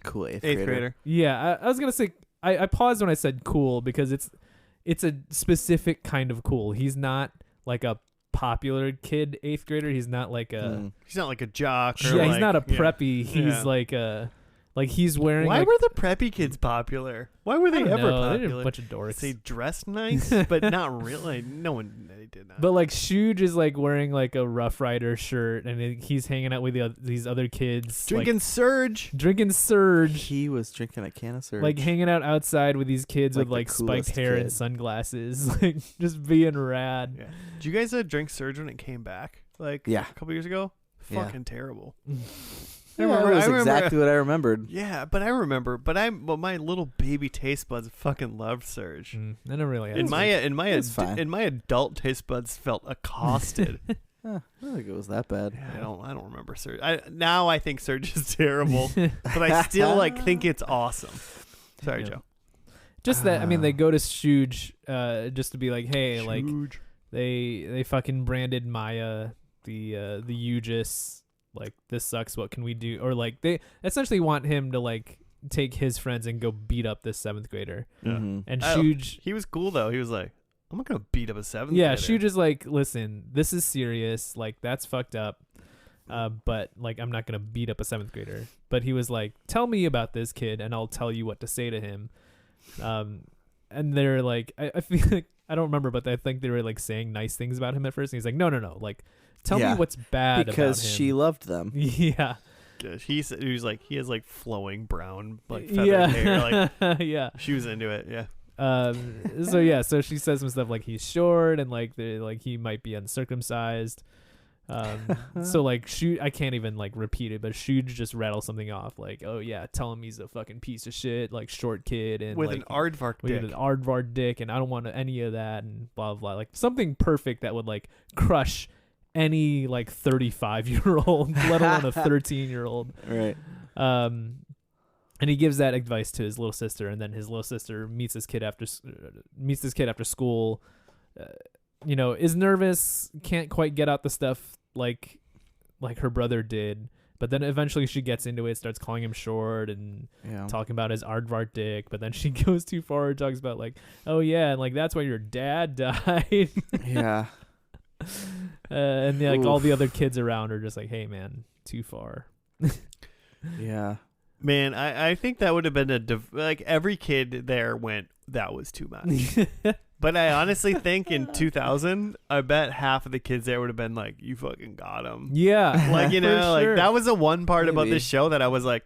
Cool eighth Eighth grader. grader. Yeah, I was gonna say I paused when I said cool because it's a specific kind of cool. He's not like a popular kid eighth grader. He's not like a Mm. He's not like a jock. Or yeah. like, He's not a yeah. preppy. He's Yeah. like a like he's wearing. Why like, were the preppy kids popular? Why were I they don't ever know, they're popular? a bunch of dorks. They dressed nice, but not really. No one they did not. But like Shuj is like wearing like a Rough Rider shirt, and he's hanging out with these other kids, drinking Surge. drinking Surge, He was drinking a can of Surge. like hanging out outside with these kids Like with the like spiked coolest hair and kid. sunglasses, like just being rad. Yeah. Did you guys drink Surge when it came back? Like Yeah. a couple years ago? Yeah. Fucking terrible. Yeah, I remember was exactly what I remembered. Yeah, but I remember. But my little baby taste buds fucking loved Surge. I never really. In my adult taste buds felt accosted. I don't think it was that bad. Yeah, I don't remember Surge. Now I think Surge is terrible, but I still think it's awesome. Sorry, Joe. Just that they go to Shuge just to be like, hey, Shuge. like they fucking branded Maya the Aegis, like this sucks. What can we do? Or like they essentially want him to like take his friends and go beat up this 7th grader. Yeah. And Shuge, he was cool though. He was like, I'm not gonna beat up a 7th grader. Yeah, Shuge is like, listen, this is serious. Like that's fucked up. But like I'm not gonna beat up a 7th grader. But he was like, tell me about this kid, and I'll tell you what to say to him. And they're like, I feel like I don't remember, but I think they were like saying nice things about him at first. And he's like, no, like tell me what's bad because about him. she loved them. Yeah. He was like, he has like flowing brown like feathered hair. Like yeah. She was into it. Yeah. So she says some stuff like he's short and like he might be uncircumcised. So like I can't even like repeat it, but Shuge just rattles something off like, oh yeah, tell him he's a fucking piece of shit, like short kid and with like, an aardvark dick. With an aardvark dick, and I don't want any of that and blah blah, like something perfect that would like crush any like 35-year-old, let alone a 13-year-old. Right. And he gives that advice to his little sister, and then his little sister meets this kid after school. Is nervous, can't quite get out the stuff like her brother did, but then eventually she gets into it, starts calling him short and talking about his aardvark dick, but then she goes too far and talks about like, oh yeah, and like that's why your dad died. Yeah. And like all the other kids around are just like, hey man, too far. Yeah. Man, I think that would have been like every kid there went, that was too much. But I honestly think in 2000, I bet half of the kids there would have been like, you fucking got him. Yeah. Like, sure. that was the one part about this show that I was like,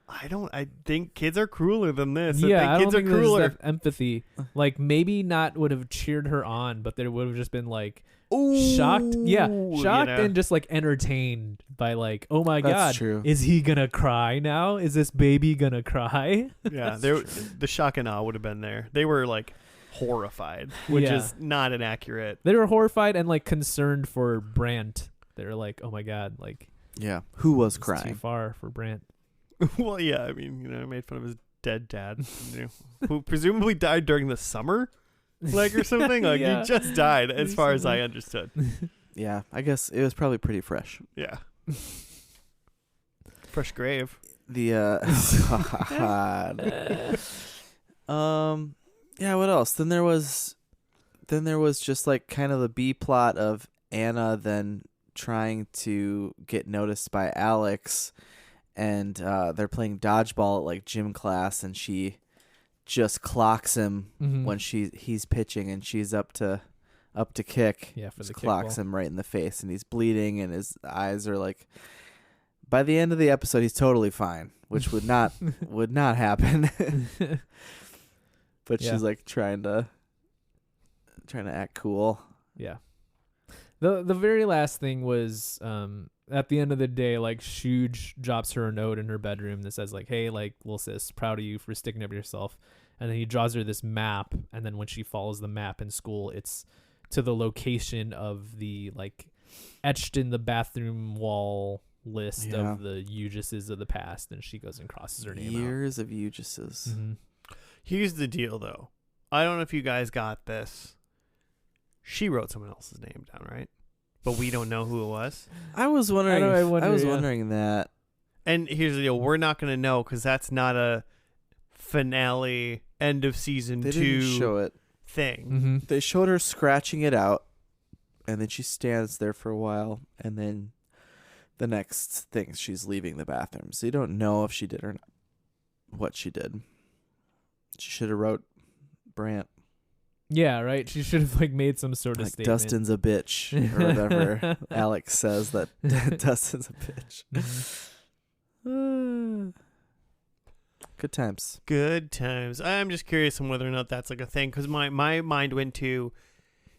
I think kids are crueler than this. Yeah, I think kids are crueler. There's empathy. Like maybe not would have cheered her on, but there would have just been like, shocked and just like entertained by like, oh my god, true. Is he gonna cry now? Is this baby gonna cry? Yeah, the shock and awe would have been there. They were like horrified, which is not inaccurate. They were horrified and like concerned for Brant. They were like, oh my god, like who was crying? Too far for Brant. Well, yeah, I mean, I made fun of his dead dad, who presumably died during the summer. Like or something like he just died as far as I understood. Yeah, I guess it was probably pretty fresh. Yeah. Fresh grave. The yeah, what else? Then there was just like kind of the B plot of Anna then trying to get noticed by Alex, and they're playing dodgeball at like gym class, and she just clocks him when he's pitching, and she's up to kick. Yeah, for just the clocks kickball. him right in the face, and he's bleeding, and his eyes are like. By the end of the episode, he's totally fine, which would not happen. But she's like trying to act cool. Yeah. The very last thing was at the end of the day, like Shuge drops her a note in her bedroom that says like, hey, like, little sis, proud of you for sticking up to yourself. And then he draws her this map, and then when she follows the map in school, it's to the location of the like etched in the bathroom wall list of the Eugises of the past, and she goes and crosses her name Years of Eugises. Mm-hmm. Here's the deal, though. I don't know if you guys got this. She wrote someone else's name down, right? But we don't know who it was. I was wondering. I was wondering that. And here's the deal: we're not going to know because that's not a finale, end of season 2 didn't show it thing. Mm-hmm. They showed her scratching it out, and then she stands there for a while, and then the next thing she's leaving the bathroom. So you don't know if she did or not. What she did. She should have wrote Brant. Yeah, right. She should have like made some sort of like statement. Dustin's a bitch or whatever. Alex says that Dustin's a bitch. Good times. Good times. I'm just curious on whether or not that's like a thing because my mind went to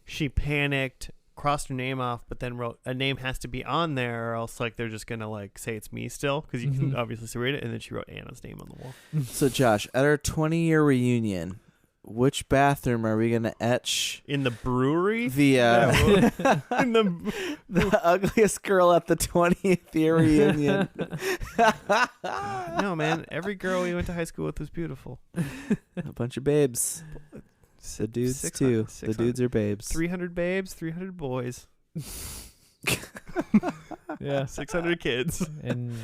she panicked crossed her name off, but then wrote a name has to be on there, or else like they're just gonna like say it's me still, because you can obviously read it. And then she wrote Anna's name on the wall. So Josh, at our 20-year reunion, which bathroom are we gonna etch in the brewery? The in the ugliest girl at the 20th year reunion. No, man, every girl we went to high school with was beautiful. A bunch of babes. The dudes too. The dudes are babes. 300 babes, 300 boys. Yeah, 600 kids, and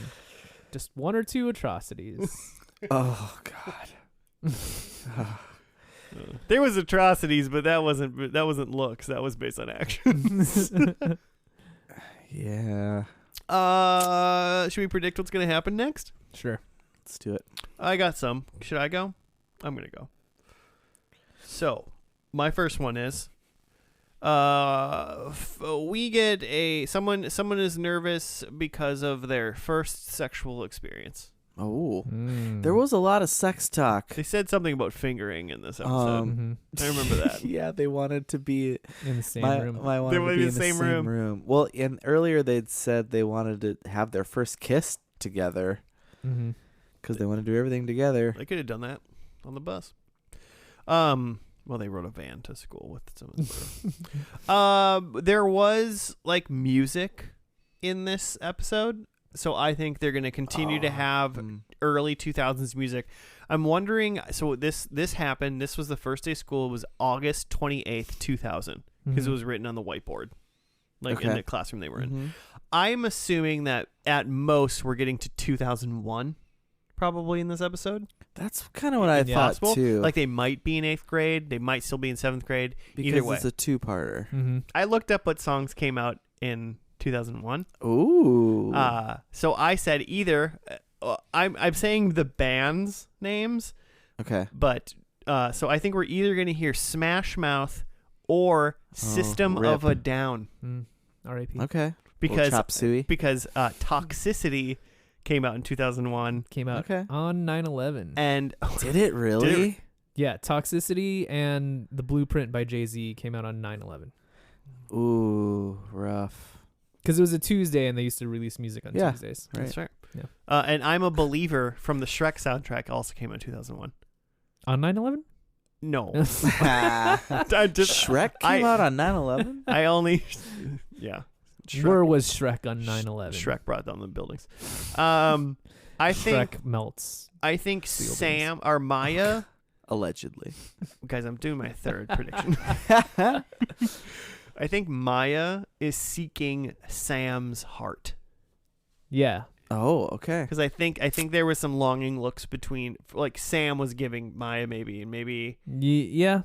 just one or two atrocities. Oh God. There was atrocities, but that wasn't looks. That was based on actions. Yeah. Should we predict what's gonna happen next? Sure. Let's do it. I got some. Should I go? I'm gonna go. So, my first one is, we get someone is nervous because of their first sexual experience. Oh, there was a lot of sex talk. They said something about fingering in this episode. I remember that. Yeah, they wanted to be in the same room. They wanted to be in the same room. Well, and earlier they'd said they wanted to have their first kiss together because they want to do everything together. They could have done that on the bus. Well, they rode a van to school with some of the there was like music in this episode. So I think they're going to continue to have early 2000s music. I'm wondering, so this happened. This was the first day of school. It was August 28th, 2000, because it was written on the whiteboard, like in the classroom they were in. I'm assuming that at most we're getting to 2001 probably in this episode. That's kind of what I thought too. Like they might be in 8th grade. They might still be in 7th grade. Because either way. It's a two-parter. I looked up what songs came out in 2001. Ooh. So I said either I'm saying the band's names. Okay. But so I think we're either going to hear Smash Mouth or System of a Down. R.I.P. Okay. Because Chop Suey. Because Toxicity came out in 2001. Came out on 9/11. And did it really? Yeah, Toxicity and The Blueprint by Jay-Z came out on 9/11. Ooh, rough. Because it was a Tuesday and they used to release music on Tuesdays. Right. That's right. Yeah. And I'm a Believer from the Shrek soundtrack also came out in 2001. On 9/11? No. Shrek came out on 9/11? I only... Yeah. Where was Shrek on 9/11? Shrek brought down the buildings. I think Shrek melts. I think Sam or Maya... Allegedly. Guys, I'm doing my third prediction. I think Maya is seeking Sam's heart. Yeah. Oh, okay. Because I think there was some longing looks between, like Sam was giving Maya maybe, and maybe. Yeah.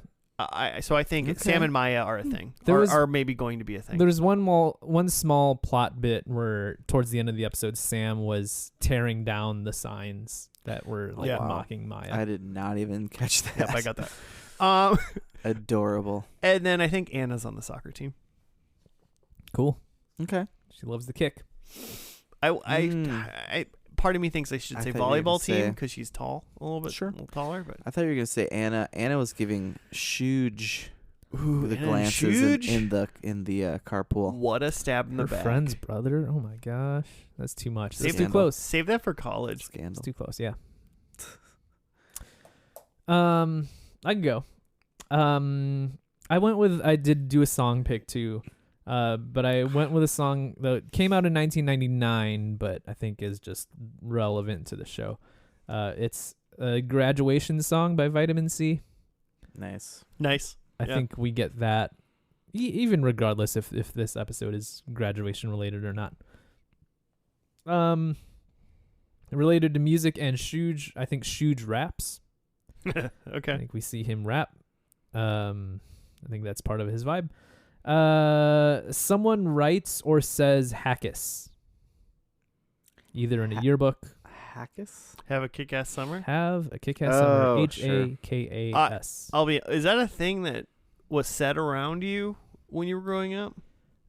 So I think Sam and Maya are a thing, are maybe going to be a thing. There was one small plot bit where towards the end of the episode, Sam was tearing down the signs that were mocking Maya. I did not even catch that. Yep, I got that. Adorable. And then I think Anna's on the soccer team. Cool. Okay. She loves the kick. I part of me thinks I should say volleyball team because she's tall, a little bit taller. But I thought you were gonna say Anna. Anna was giving huge the and glances in the carpool. What a stab in the back. Her friend's brother. Oh my gosh, that's too much. That's too Scandal. close. Save that for college. Scandal. It's too close. Yeah. I can go. I did do a song pick too. But I went with a song that came out in 1999, but I think is just relevant to the show. It's a Graduation Song by Vitamin C. Nice. I think we get that, even regardless if this episode is graduation related or not. Related to music and Shuge, I think Shuge raps. Okay. I think we see him rap. I think that's part of his vibe. Someone writes or says Hackus. Either in a yearbook. Hackus? Have a kick-ass summer? Have a kick-ass summer. H-A-K-A-S. Is that a thing that was said around you when you were growing up?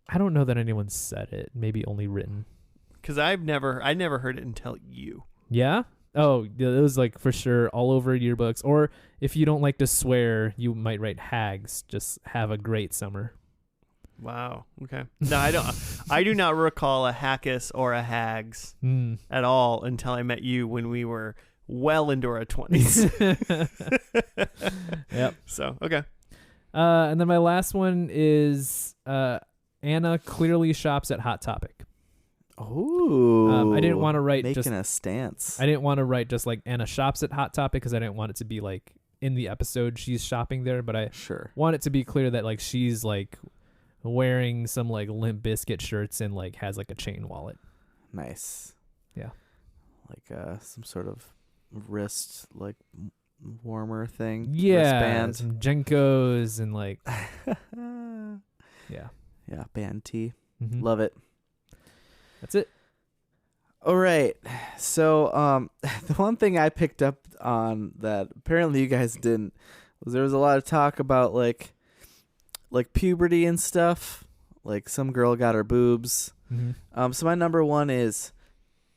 I don't know that anyone said it. Maybe only written. Because I never heard it until you. Yeah? Oh, it was like for sure all over yearbooks. Or if you don't like to swear, you might write hags. Just have a great summer. Wow. Okay. No, I don't. I do not recall a Hackus or a Hags at all until I met you when we were well into our 20s. Yep. So, okay. And then my last one is Anna clearly shops at Hot Topic. Oh. I didn't want to write making a stance. I didn't want to write just like Anna shops at Hot Topic because I didn't want it to be like in the episode she's shopping there, but I want it to be clear that like she's like wearing some like Limp Bizkit shirts and like has like a chain wallet. Nice. Yeah. Like some sort of wrist like warmer thing. Yeah. Wristband. Some Jenkos and like yeah. Yeah, band tee. Mm-hmm. Love it. That's it. All right. So the one thing I picked up on that apparently you guys didn't was there was a lot of talk about like puberty and stuff. Like some girl got her boobs. Mm-hmm. So my number one is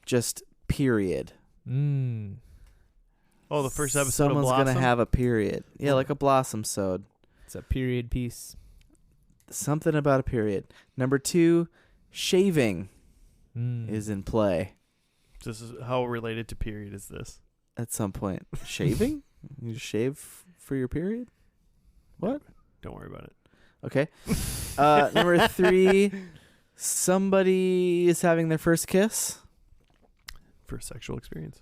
just period. Oh, the first episode Someone's of Blossom? gonna have a period. Yeah, like a Blossom sode. It's a period piece. Something about a period. Number two, shaving is in play. This is how related to period is this? At some point. Shaving? You shave for your period? What? Don't worry about it. Okay. Number three, somebody is having their first kiss. First sexual experience.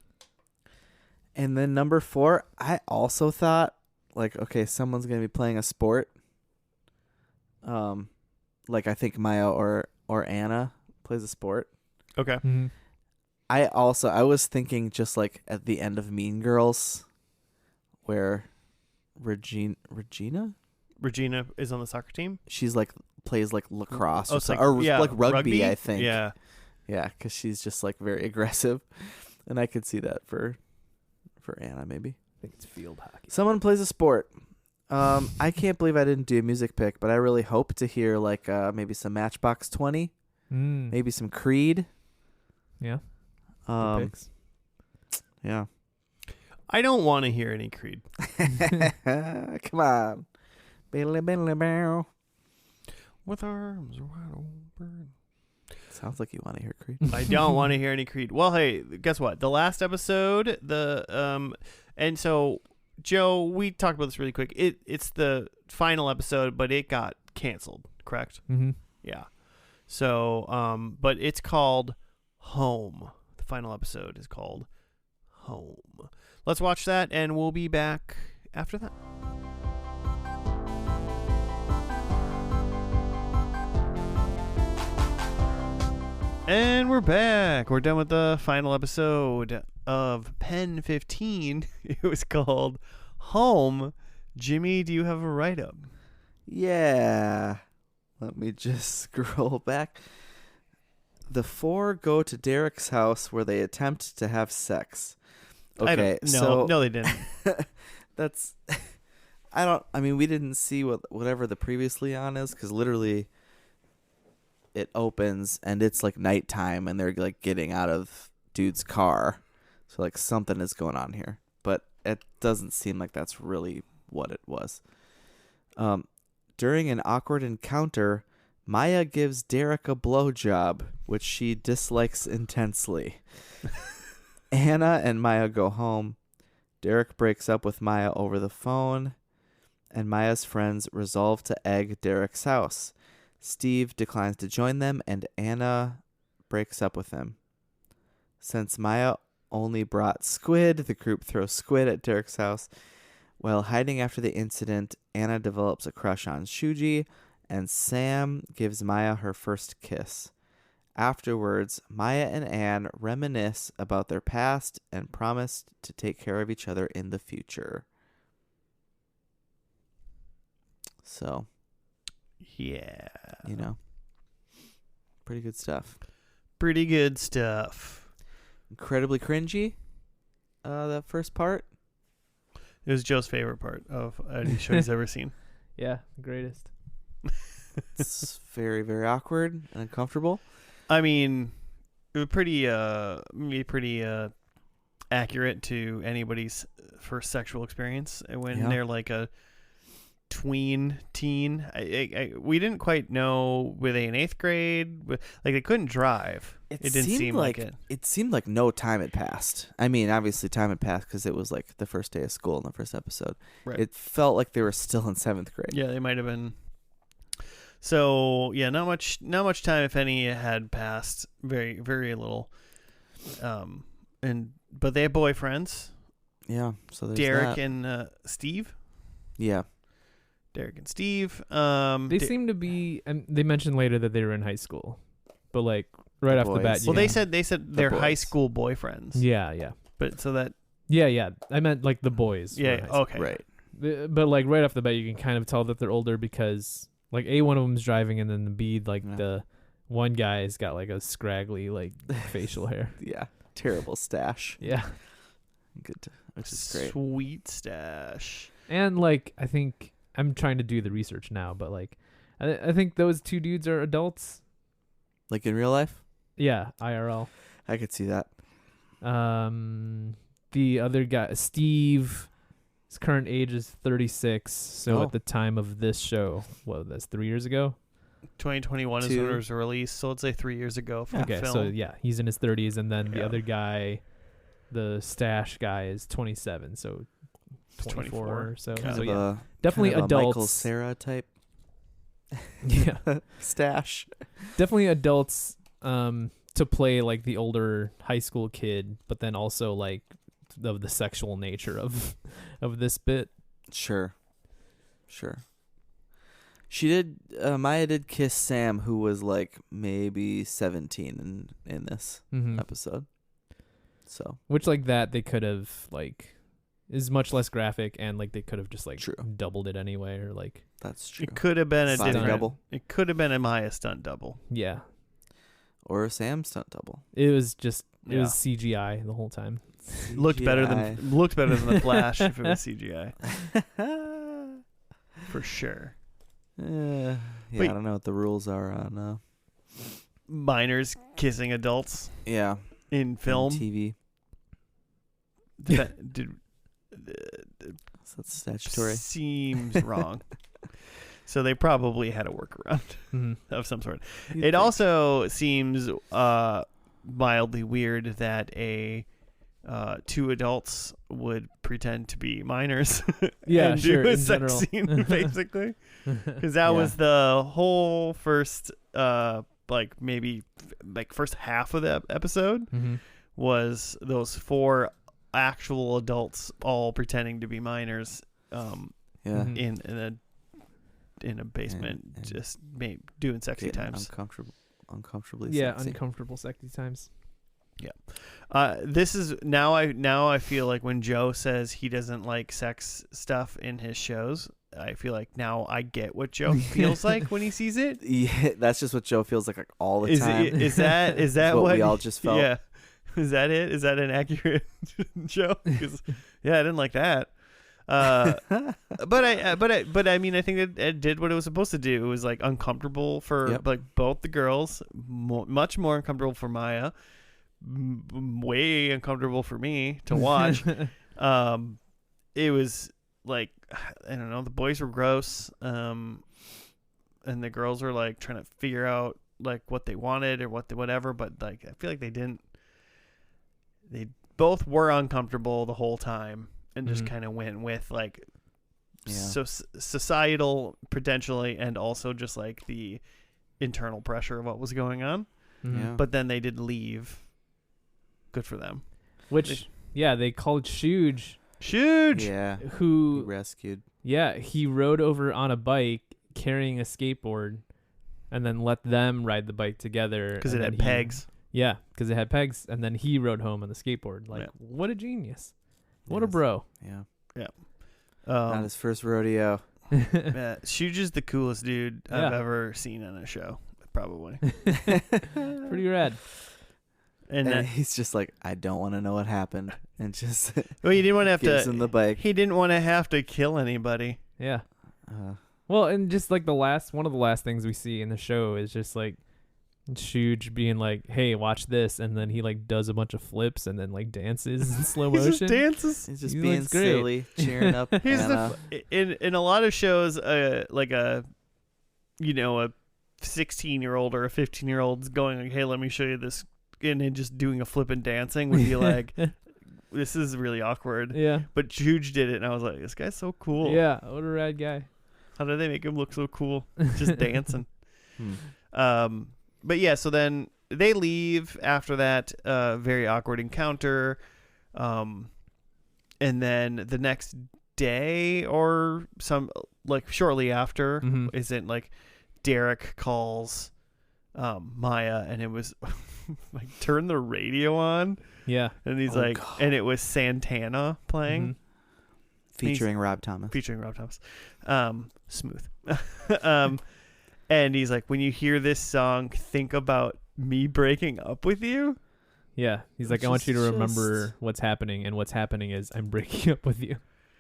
And then number four, I also thought, like, okay, someone's going to be playing a sport. Like I think Maya or Anna plays a sport. Okay. Mm-hmm. I was thinking just like at the end of Mean Girls where Regina is on the soccer team. She's like plays like lacrosse like rugby, I think. Yeah. Yeah, cuz she's just like very aggressive. And I could see that for Anna maybe. I think it's field hockey. Someone plays a sport. I can't believe I didn't do a music pick, but I really hope to hear like maybe some Matchbox 20, maybe some Creed. Yeah. Good picks. Yeah. I don't want to hear any Creed. Come on. With arms wide open. Sounds like you want to hear Creed. I don't want to hear any Creed. Well, hey, guess what? The last episode, and so Joe, we talked about this really quick. It's the final episode, but it got canceled, correct? Mm-hmm. Yeah. So, but it's called Home. The final episode is called Home. Let's watch that, and we'll be back after that. And we're back. We're done with the final episode of PEN15. It was called Home. Jimmy, do you have a write-up? Yeah. Let me just scroll back. The four go to Derek's house where they attempt to have sex. Okay, no, they didn't. That's... I mean, we didn't see whatever the previously on is, because literally it opens and it's like nighttime and they're like getting out of dude's car. So like something is going on here, but it doesn't seem like that's really what it was. During an awkward encounter, Maya gives Derek a blowjob, which she dislikes intensely. Anna and Maya go home. Derek breaks up with Maya over the phone, and Maya's friends resolve to egg Derek's house. Steve declines to join them, and Anna breaks up with him. Since Maya only brought squid, the group throws squid at Derek's house. While hiding after the incident, Anna develops a crush on Shuji, and Sam gives Maya her first kiss. Afterwards, Maya and Anne reminisce about their past and promise to take care of each other in the future. So, yeah. You know, pretty good stuff. Pretty good stuff. Incredibly cringy, that first part. It was Joe's favorite part of any show he's ever seen. Yeah, greatest. It's very, very awkward and uncomfortable. I mean, it was pretty accurate to anybody's first sexual experience when they're like teen. We didn't quite know, were they in 8th grade? Like, they couldn't drive. It didn't seem like it. It seemed like no time had passed. I mean, obviously time had passed because it was like the first day of school in the first episode. Right. It felt like they were still in 7th grade. Yeah, they might have been. So yeah, not much time, if any, had passed. Very, very little. But they have boyfriends. Yeah. So there's Derek that. and Steve. Yeah. Derek and Steve. They seem to be, and they mentioned later that they were in high school, but like right off the bat. Well, they said they're high school boyfriends. Yeah. But so that. Yeah. I meant like the boys. Yeah. Okay. Right. But like right off the bat, you can kind of tell that they're older because like one of them's driving, and then the B, like the one guy's got like a scraggly like facial hair. Yeah. Terrible stash. Yeah. Good. Which is great. Sweet stash. And like I think I'm trying to do the research now, but like I think those two dudes are adults. Like in real life? Yeah, IRL. I could see that. The other guy, Steve, his current age is 36. So at the time of this show, that's 3 years ago. 2021 is when it was released, so let's say 3 years ago from the film. So yeah, he's in his 30s, and then the other guy, the stash guy, is 27. So 24 or so. So yeah, definitely kind of adults. Michael Cera type. Yeah, stash. Definitely adults. To play like the older high school kid, but then also like of the sexual nature of this bit. Sure. She did. Maya did kiss Sam, who was like maybe 17 in this episode. So, which like that they could have like is much less graphic, and like they could have just like doubled it anyway, or like that's true. It could have been a stunt different double. It could have been a Maya stunt double. Yeah. Or a Sam stunt double. It was just it was CGI the whole time. CGI. Looked better than the Flash if it was CGI. For sure. Yeah, Wait. I don't know what the rules are on minors kissing adults. Yeah. In film. On TV. That's statutory. Seems wrong. So they probably had a workaround of some sort. It also seems mildly weird that two adults would pretend to be minors and do a sex scene, basically. Because that was the whole first, first half of the episode was those 4 actual adults all pretending to be minors in a basement, and just doing sexy times. Uncomfortably sexy. Uncomfortable sexy times. Yeah. This is now I feel like when Joe says he doesn't like sex stuff in his shows, I feel like now I get what Joe feels like when he sees it. Yeah, that's just what Joe feels like all the time. Is that what we all just felt? Yeah. Is that it? Is that an accurate Joe? I didn't like that. But I mean, I think it did what it was supposed to do. It was like uncomfortable for like both the girls, much more uncomfortable for Maya, way uncomfortable for me to watch. It was like, I don't know, the boys were gross, and the girls were like trying to figure out like what they wanted or whatever. But like, I feel like they didn't. They both were uncomfortable the whole time. And just kind of went with like societal potentially, and also just like the internal pressure of what was going on. Yeah. But then they did leave. Good for them. Which they called Shuge. Yeah. Who he rescued. Yeah, he rode over on a bike carrying a skateboard, and then let them ride the bike together because it had pegs. Yeah, because it had pegs, and then he rode home on the skateboard. Like, what a genius. What a bro. Yeah. Not his first rodeo. Shuge is the coolest dude I've ever seen on a show, probably. Pretty rad. And he's just like, I don't want to know what happened. And just well, he didn't want to have gives him the bike. He didn't want to have to kill anybody. Yeah. Well, and just like one of the last things we see in the show is just like Shuge being like, "Hey, watch this," and then he like does a bunch of flips and then like dances in slow He motion. just dances. He's just He being looks great. silly, cheering up He's Anna. in a lot of shows, like a 16-year-old or a 15-year-old's going like, "Hey, let me show you this," and then just doing a flip and dancing would be like, "This is really awkward." Yeah. But Juge did it, and I was like, "This guy's so cool. Yeah. What a rad guy. How did they make him look so cool? Just dancing." But yeah, so then they leave after that very awkward encounter, and then the next day or shortly after, isn't like Derek calls Maya, and it was like, turn the radio on. Yeah. And he's God. and it was Santana playing. Featuring Rob Thomas. Smooth. And he's like, when you hear this song, think about me breaking up with you. Yeah. He's like, I want you to remember what's happening, and what's happening is I'm breaking up with you.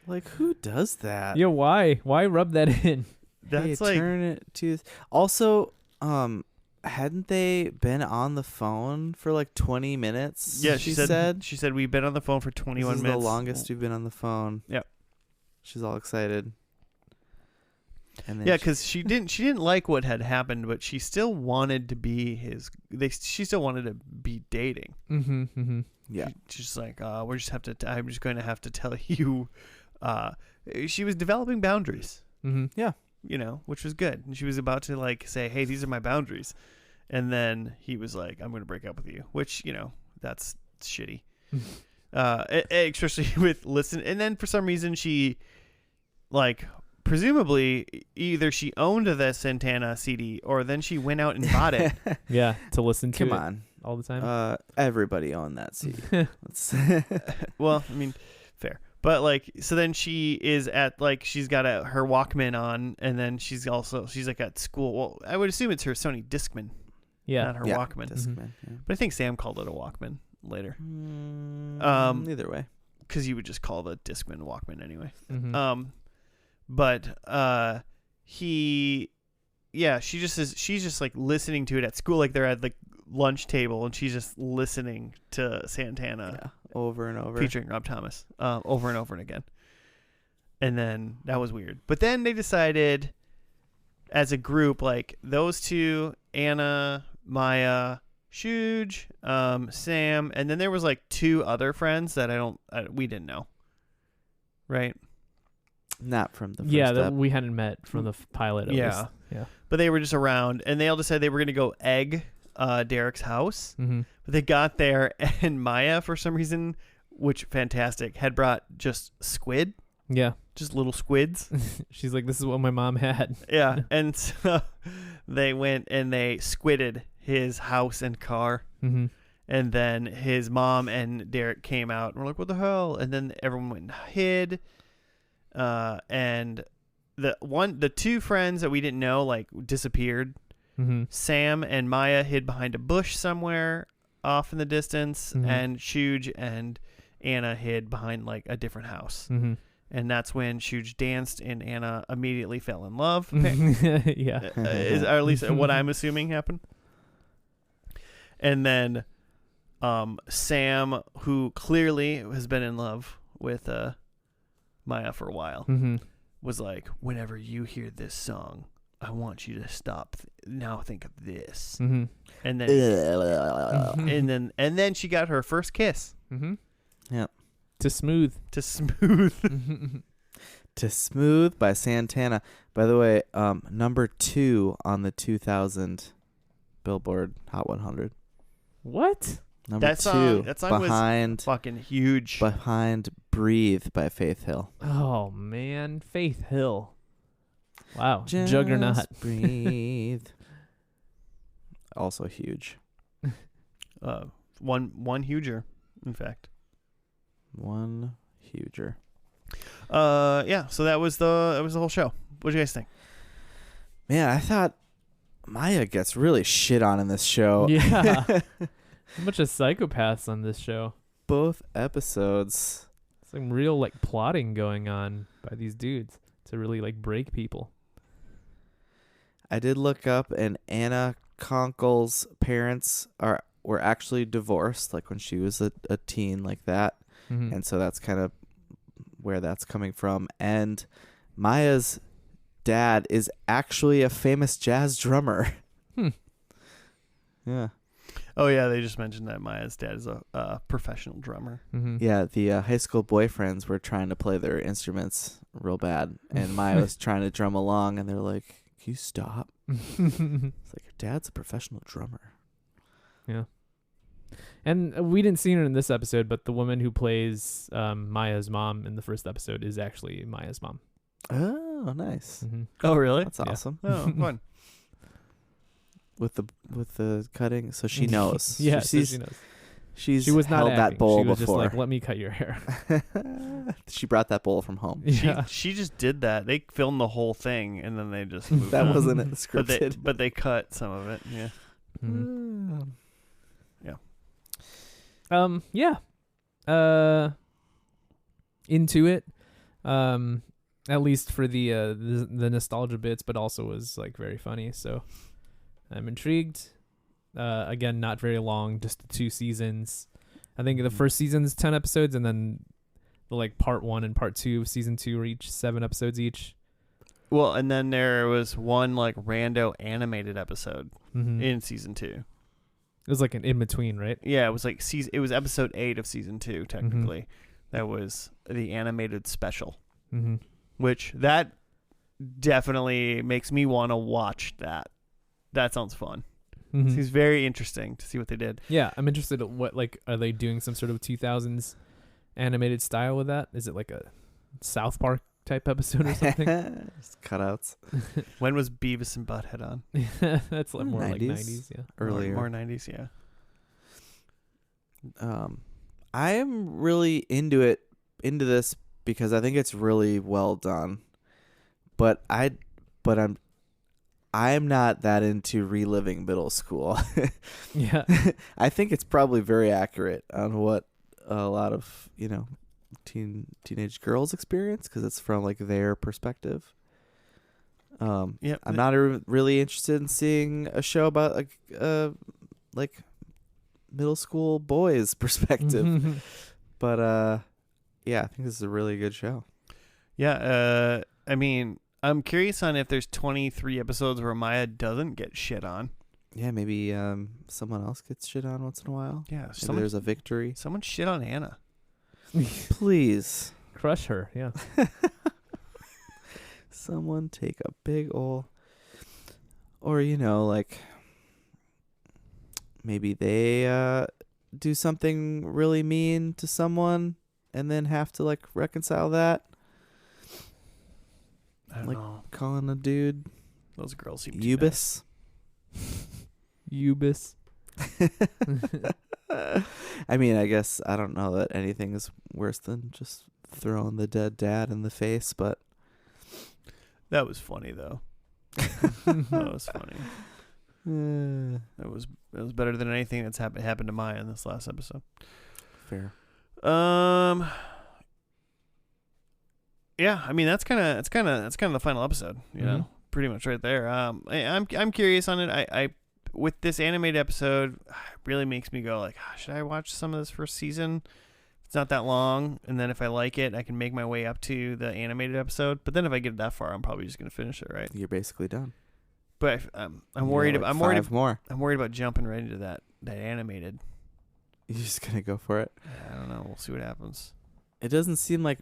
Like, who does that? Yeah, why? Why rub that in? That's hey, turn it to. Also, hadn't they been on the phone for like 20 minutes? Yeah, she said. She said we've been on the phone for 21 this is minutes. the longest we've been on the phone. Yep. She's all excited. And then yeah, because she didn't like what had happened, but she still wanted to be she still wanted to be dating. Yeah. She's just like, I'm just going to have to tell you. She was developing boundaries. Yeah. Which was good. And she was about to like say, hey, these are my boundaries. And then he was like, I'm going to break up with you, which, that's shitty. Especially with listen. And then for some reason she presumably either she owned the Santana CD or then she went out and bought it. Yeah. To listen to Come it on. all the time. Everybody owned that CD. Well, I mean, fair. But so then she is at she's got her Walkman on, and then she's at school. Well, I would assume it's her Sony Discman, not her Walkman. Discman, yeah. But I think Sam called it a Walkman later. Either way, because you would just call the Discman Walkman anyway. Mm-hmm. She's just like listening to it at school, like they're at the lunch table, and she's just listening to Santana over and over, featuring Rob Thomas, over and over and again. And then that was weird. But then they decided, as a group, like those two, Anna, Maya, Shuge, Sam, and then there was like two other friends that we didn't know, right? Not from the first that we hadn't met from the pilot. At least. Yeah. But they were just around, and they all decided they were going to go egg Derek's house. But they got there, and Maya, for some reason, which fantastic, had brought just squid. Yeah. Just little squids. She's like, this is what my mom had. Yeah. And so they went and they squidded his house and car. And then his mom and Derek came out and were like, what the hell? And then everyone went and hid. And the two friends that we didn't know disappeared. Sam and Maya hid behind a bush somewhere off in the distance, and Shuge and Anna hid behind a different house. And that's when Shuge danced and Anna immediately fell in love. Yeah. Or at least what I'm assuming happened. And then Sam, who clearly has been in love with Maya for a while, was like, whenever you hear this song, I want you to stop. Now think of this. And then and then she got her first kiss. Yeah. To Smooth. To Smooth. To Smooth by Santana. By the way, number 2 on the 2000 Billboard Hot 100. What? Number 2. That song behind, was fucking huge. Behind Breathe by Faith Hill. Oh, man. Faith Hill. Wow. Just Juggernaut. Breathe. Also huge. One huger, in fact. One huger. Yeah, so that was the whole show. What do you guys think? Man, I thought Maya gets really shit on in this show. Yeah. A bunch of psychopaths on this show. Both episodes. Some real plotting going on by these dudes to really break people. I did look up, and Anna Conkle's parents were actually divorced, like when she was a teen, like that, and so that's kind of where that's coming from. And Maya's dad is actually a famous jazz drummer. Yeah. Oh yeah, they just mentioned that Maya's dad is a professional drummer. Yeah, the high school boyfriends were trying to play their instruments real bad, and Maya was trying to drum along, and they're like, "Can you stop?" It's like, your dad's a professional drummer. Yeah. And we didn't see her in this episode, but the woman who plays Maya's mom in the first episode is actually Maya's mom. Oh, nice. Oh, really? That's awesome. Oh, fun. With the cutting, so she knows. Yeah, so she knows. She was not held acting. that bowl she was before. just like, let me cut your hair. She brought that bowl from home. Yeah. She just did that. They filmed the whole thing and then they just moved That on. wasn't scripted. But they cut some of it. Yeah. Yeah. Into it. At least for the nostalgia bits, but also was like very funny. So I'm intrigued. Again, not very long, just the 2 seasons. I think the first season's 10 episodes, and then the like part 1 and part 2 of season 2 are each 7 episodes each. Well, and then there was one like rando animated episode in season 2. It was like an in between, right? Yeah, it was like it was episode 8 of season 2 technically. That was the animated special. Which that definitely makes me want to watch that. That sounds fun. Seems very interesting to see what they did. Yeah, I'm interested in what, like, are they doing some sort of 2000s animated style with that? Is it like a South Park type episode or something? Just cutouts. When was Beavis and Butthead on? That's like more 90s? Like 90s, yeah. Earlier. More 90s, yeah. I am really into this because I think it's really well done. But I'm not that into reliving middle school. Yeah. I think it's probably very accurate on what a lot of, teenage girls experience, because it's from like their perspective. I'm not really interested in seeing a show about like middle school boys' perspective. But yeah, I think this is a really good show. Yeah, I mean, I'm curious on if there's 23 episodes where Maya doesn't get shit on. Yeah, maybe someone else gets shit on once in a while. Yeah, maybe there's a victory. Someone shit on Anna. Please. Crush her, yeah. Someone take a big ol'... Or, like... Maybe they do something really mean to someone and then have to, like, reconcile that. I don't know. Calling a dude... Those girls seem Ubis. Ubis. I mean, I guess I don't know that anything is worse than just throwing the dead dad in the face, but... That was funny, though. That was funny. It was better than anything that's happened to Maya in this last episode. Fair. Yeah, I mean that's kind of the final episode, you know, pretty much right there. I'm curious on it. I with this animated episode, it really makes me go like, should I watch some of this first season? It's not that long, and then if I like it, I can make my way up to the animated episode. But then if I get that far, I'm probably just gonna finish it. Right? You're basically done. But I'm worried about I'm worried about jumping right into that animated. You're just gonna go for it? I don't know. We'll see what happens. It doesn't seem like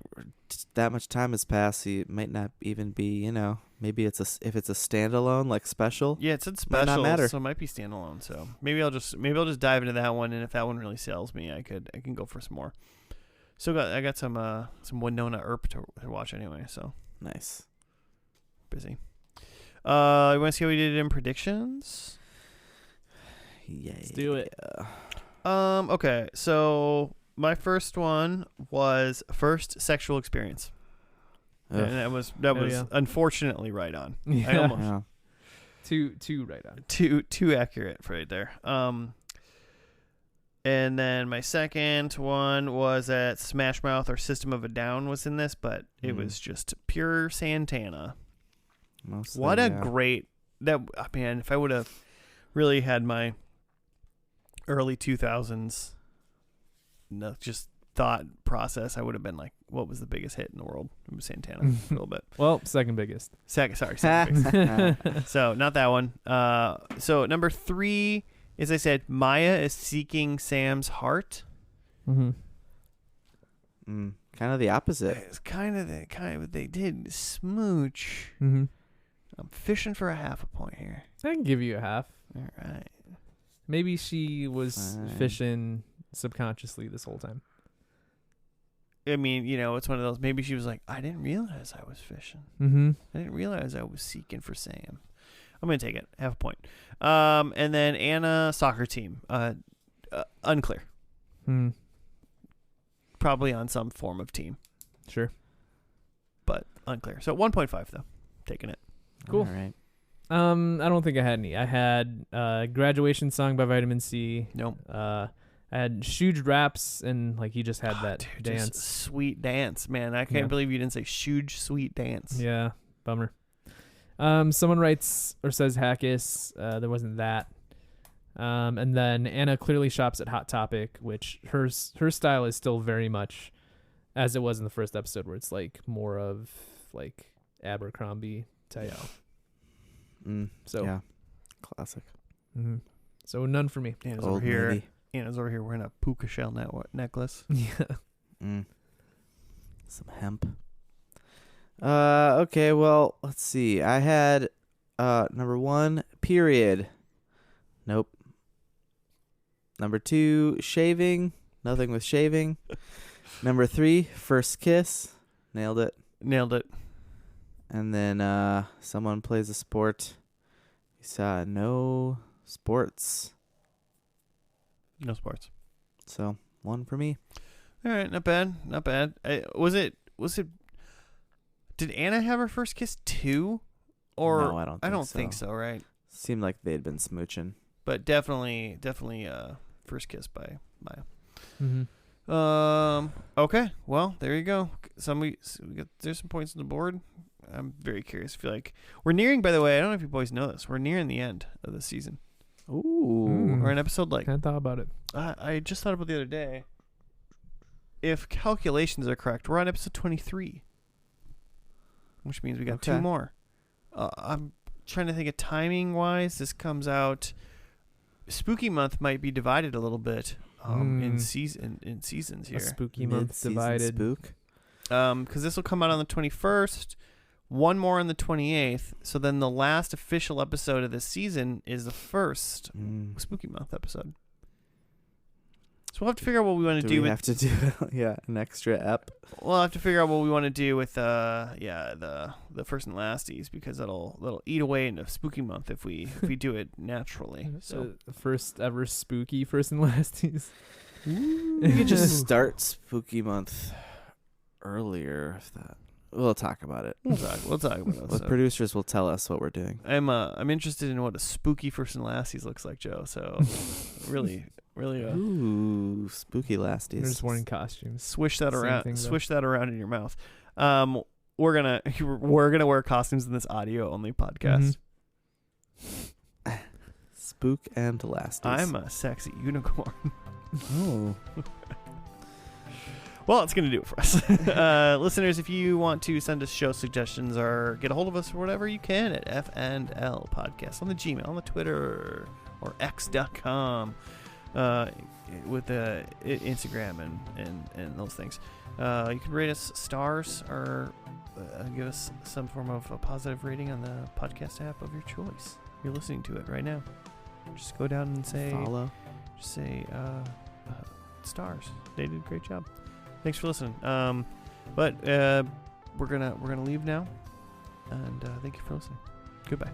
that much time has passed. So it might not even be, maybe if it's a standalone like special. Yeah, it said special, might not matter. So it might be standalone. So maybe I'll just dive into that one, and if that one really sells me, I can go for some more. I got some Winona Earp to watch anyway. So nice. Busy. You want to see how we did in predictions? Yeah. Let's do it. Okay, so my first one was first sexual experience. Ugh. And that was unfortunately right on. Yeah. I almost Too right on. Too accurate right there. And then my second one was that Smash Mouth or System of a Down was in this, but it was just pure Santana. Mostly, What a great if I would have really had my early 2000s just thought process, I would have been like, what was the biggest hit in the world? It was Santana a little bit. Well, second biggest. Second biggest. So not that one. So number 3, as I said, Maya is seeking Sam's heart. Mm-hmm. Kind of the opposite. It's kind of what they did. Smooch. Mm-hmm. I'm fishing for a half a point here. I can give you a half. All right. Maybe she was fishing subconsciously this whole time. I mean, it's one of those. Maybe she was like, I didn't realize I was fishing. Mm-hmm. I didn't realize I was seeking for Sam. I'm going to take it. Half a point. And then Anna, soccer team. Unclear. Probably on some form of team. Sure. But unclear. So 1.5, though. Taking it. Cool. All right. I don't think I had any. I had Graduation Song by Vitamin C. Nope. I had Shuge Raps, and he just had that dance. Sweet dance, man. I can't believe you didn't say Shuge Sweet Dance. Yeah, bummer. Someone writes or says Hackus. There wasn't that. And then Anna clearly shops at Hot Topic, which her style is still very much as it was in the first episode, where it's more of Abercrombie type. So yeah, classic. Mm-hmm. So none for me. Anna's over here. Anna's over here wearing a puka shell necklace. Yeah. Some hemp. Okay, well, let's see. I had number 1, period. Nope. Number 2, shaving. Nothing with shaving. Number 3, first kiss. Nailed it. And then someone plays a sport. We saw no sports. No sports. So 1 for me. All right, not bad. Was it? Did Anna have her first kiss too? Or no, I don't think so. Right? Seemed like they'd been smooching. But definitely, first kiss by Maya. Mm-hmm. Okay. Well, there you go. There's some points on the board. I'm very curious. I feel like we're nearing. By the way, I don't know if you boys know this. We're nearing the end of the season. Ooh. We're in episode I hadn't thought about it. I just thought about the other day. If calculations are correct, we're on episode 23, which means we got 2 more. I'm trying to think of timing wise. This comes out. Spooky month might be divided a little bit in seasons here. A spooky month divided. Spook. Because this will come out on the 21st. 1 more on the 28th. So then the last official episode of this season is the first Spooky Month episode. So we'll have to figure out what we want to do. We have to do an extra ep. We'll have to figure out what we want to do with the first and lasties, because that'll eat away into Spooky Month if we do it naturally. So first ever spooky first and lasties. We could just start Spooky Month earlier if that. We'll talk about it. We'll talk about it. The producers will tell us what we're doing. I'm interested in what a spooky first and lasties looks like, Joe. So really. Ooh, spooky lasties. They're just wearing costumes. Swish that around. Swish that around in your mouth. We're gonna wear costumes in this audio only podcast. Mm-hmm. Spook and lasties. I'm a sexy unicorn. Oh. Well, it's going to do it for us. Listeners, if you want to send us show suggestions or get a hold of us or whatever, you can at FNL Podcast on the Gmail, on the Twitter, or X.com, with the Instagram and those things. You can rate us stars or give us some form of a positive rating on the podcast app of your choice. You're listening to it right now. Just go down and say... Follow. Just say stars. They did a great job. Thanks for listening. But we're gonna leave now, and thank you for listening. Goodbye.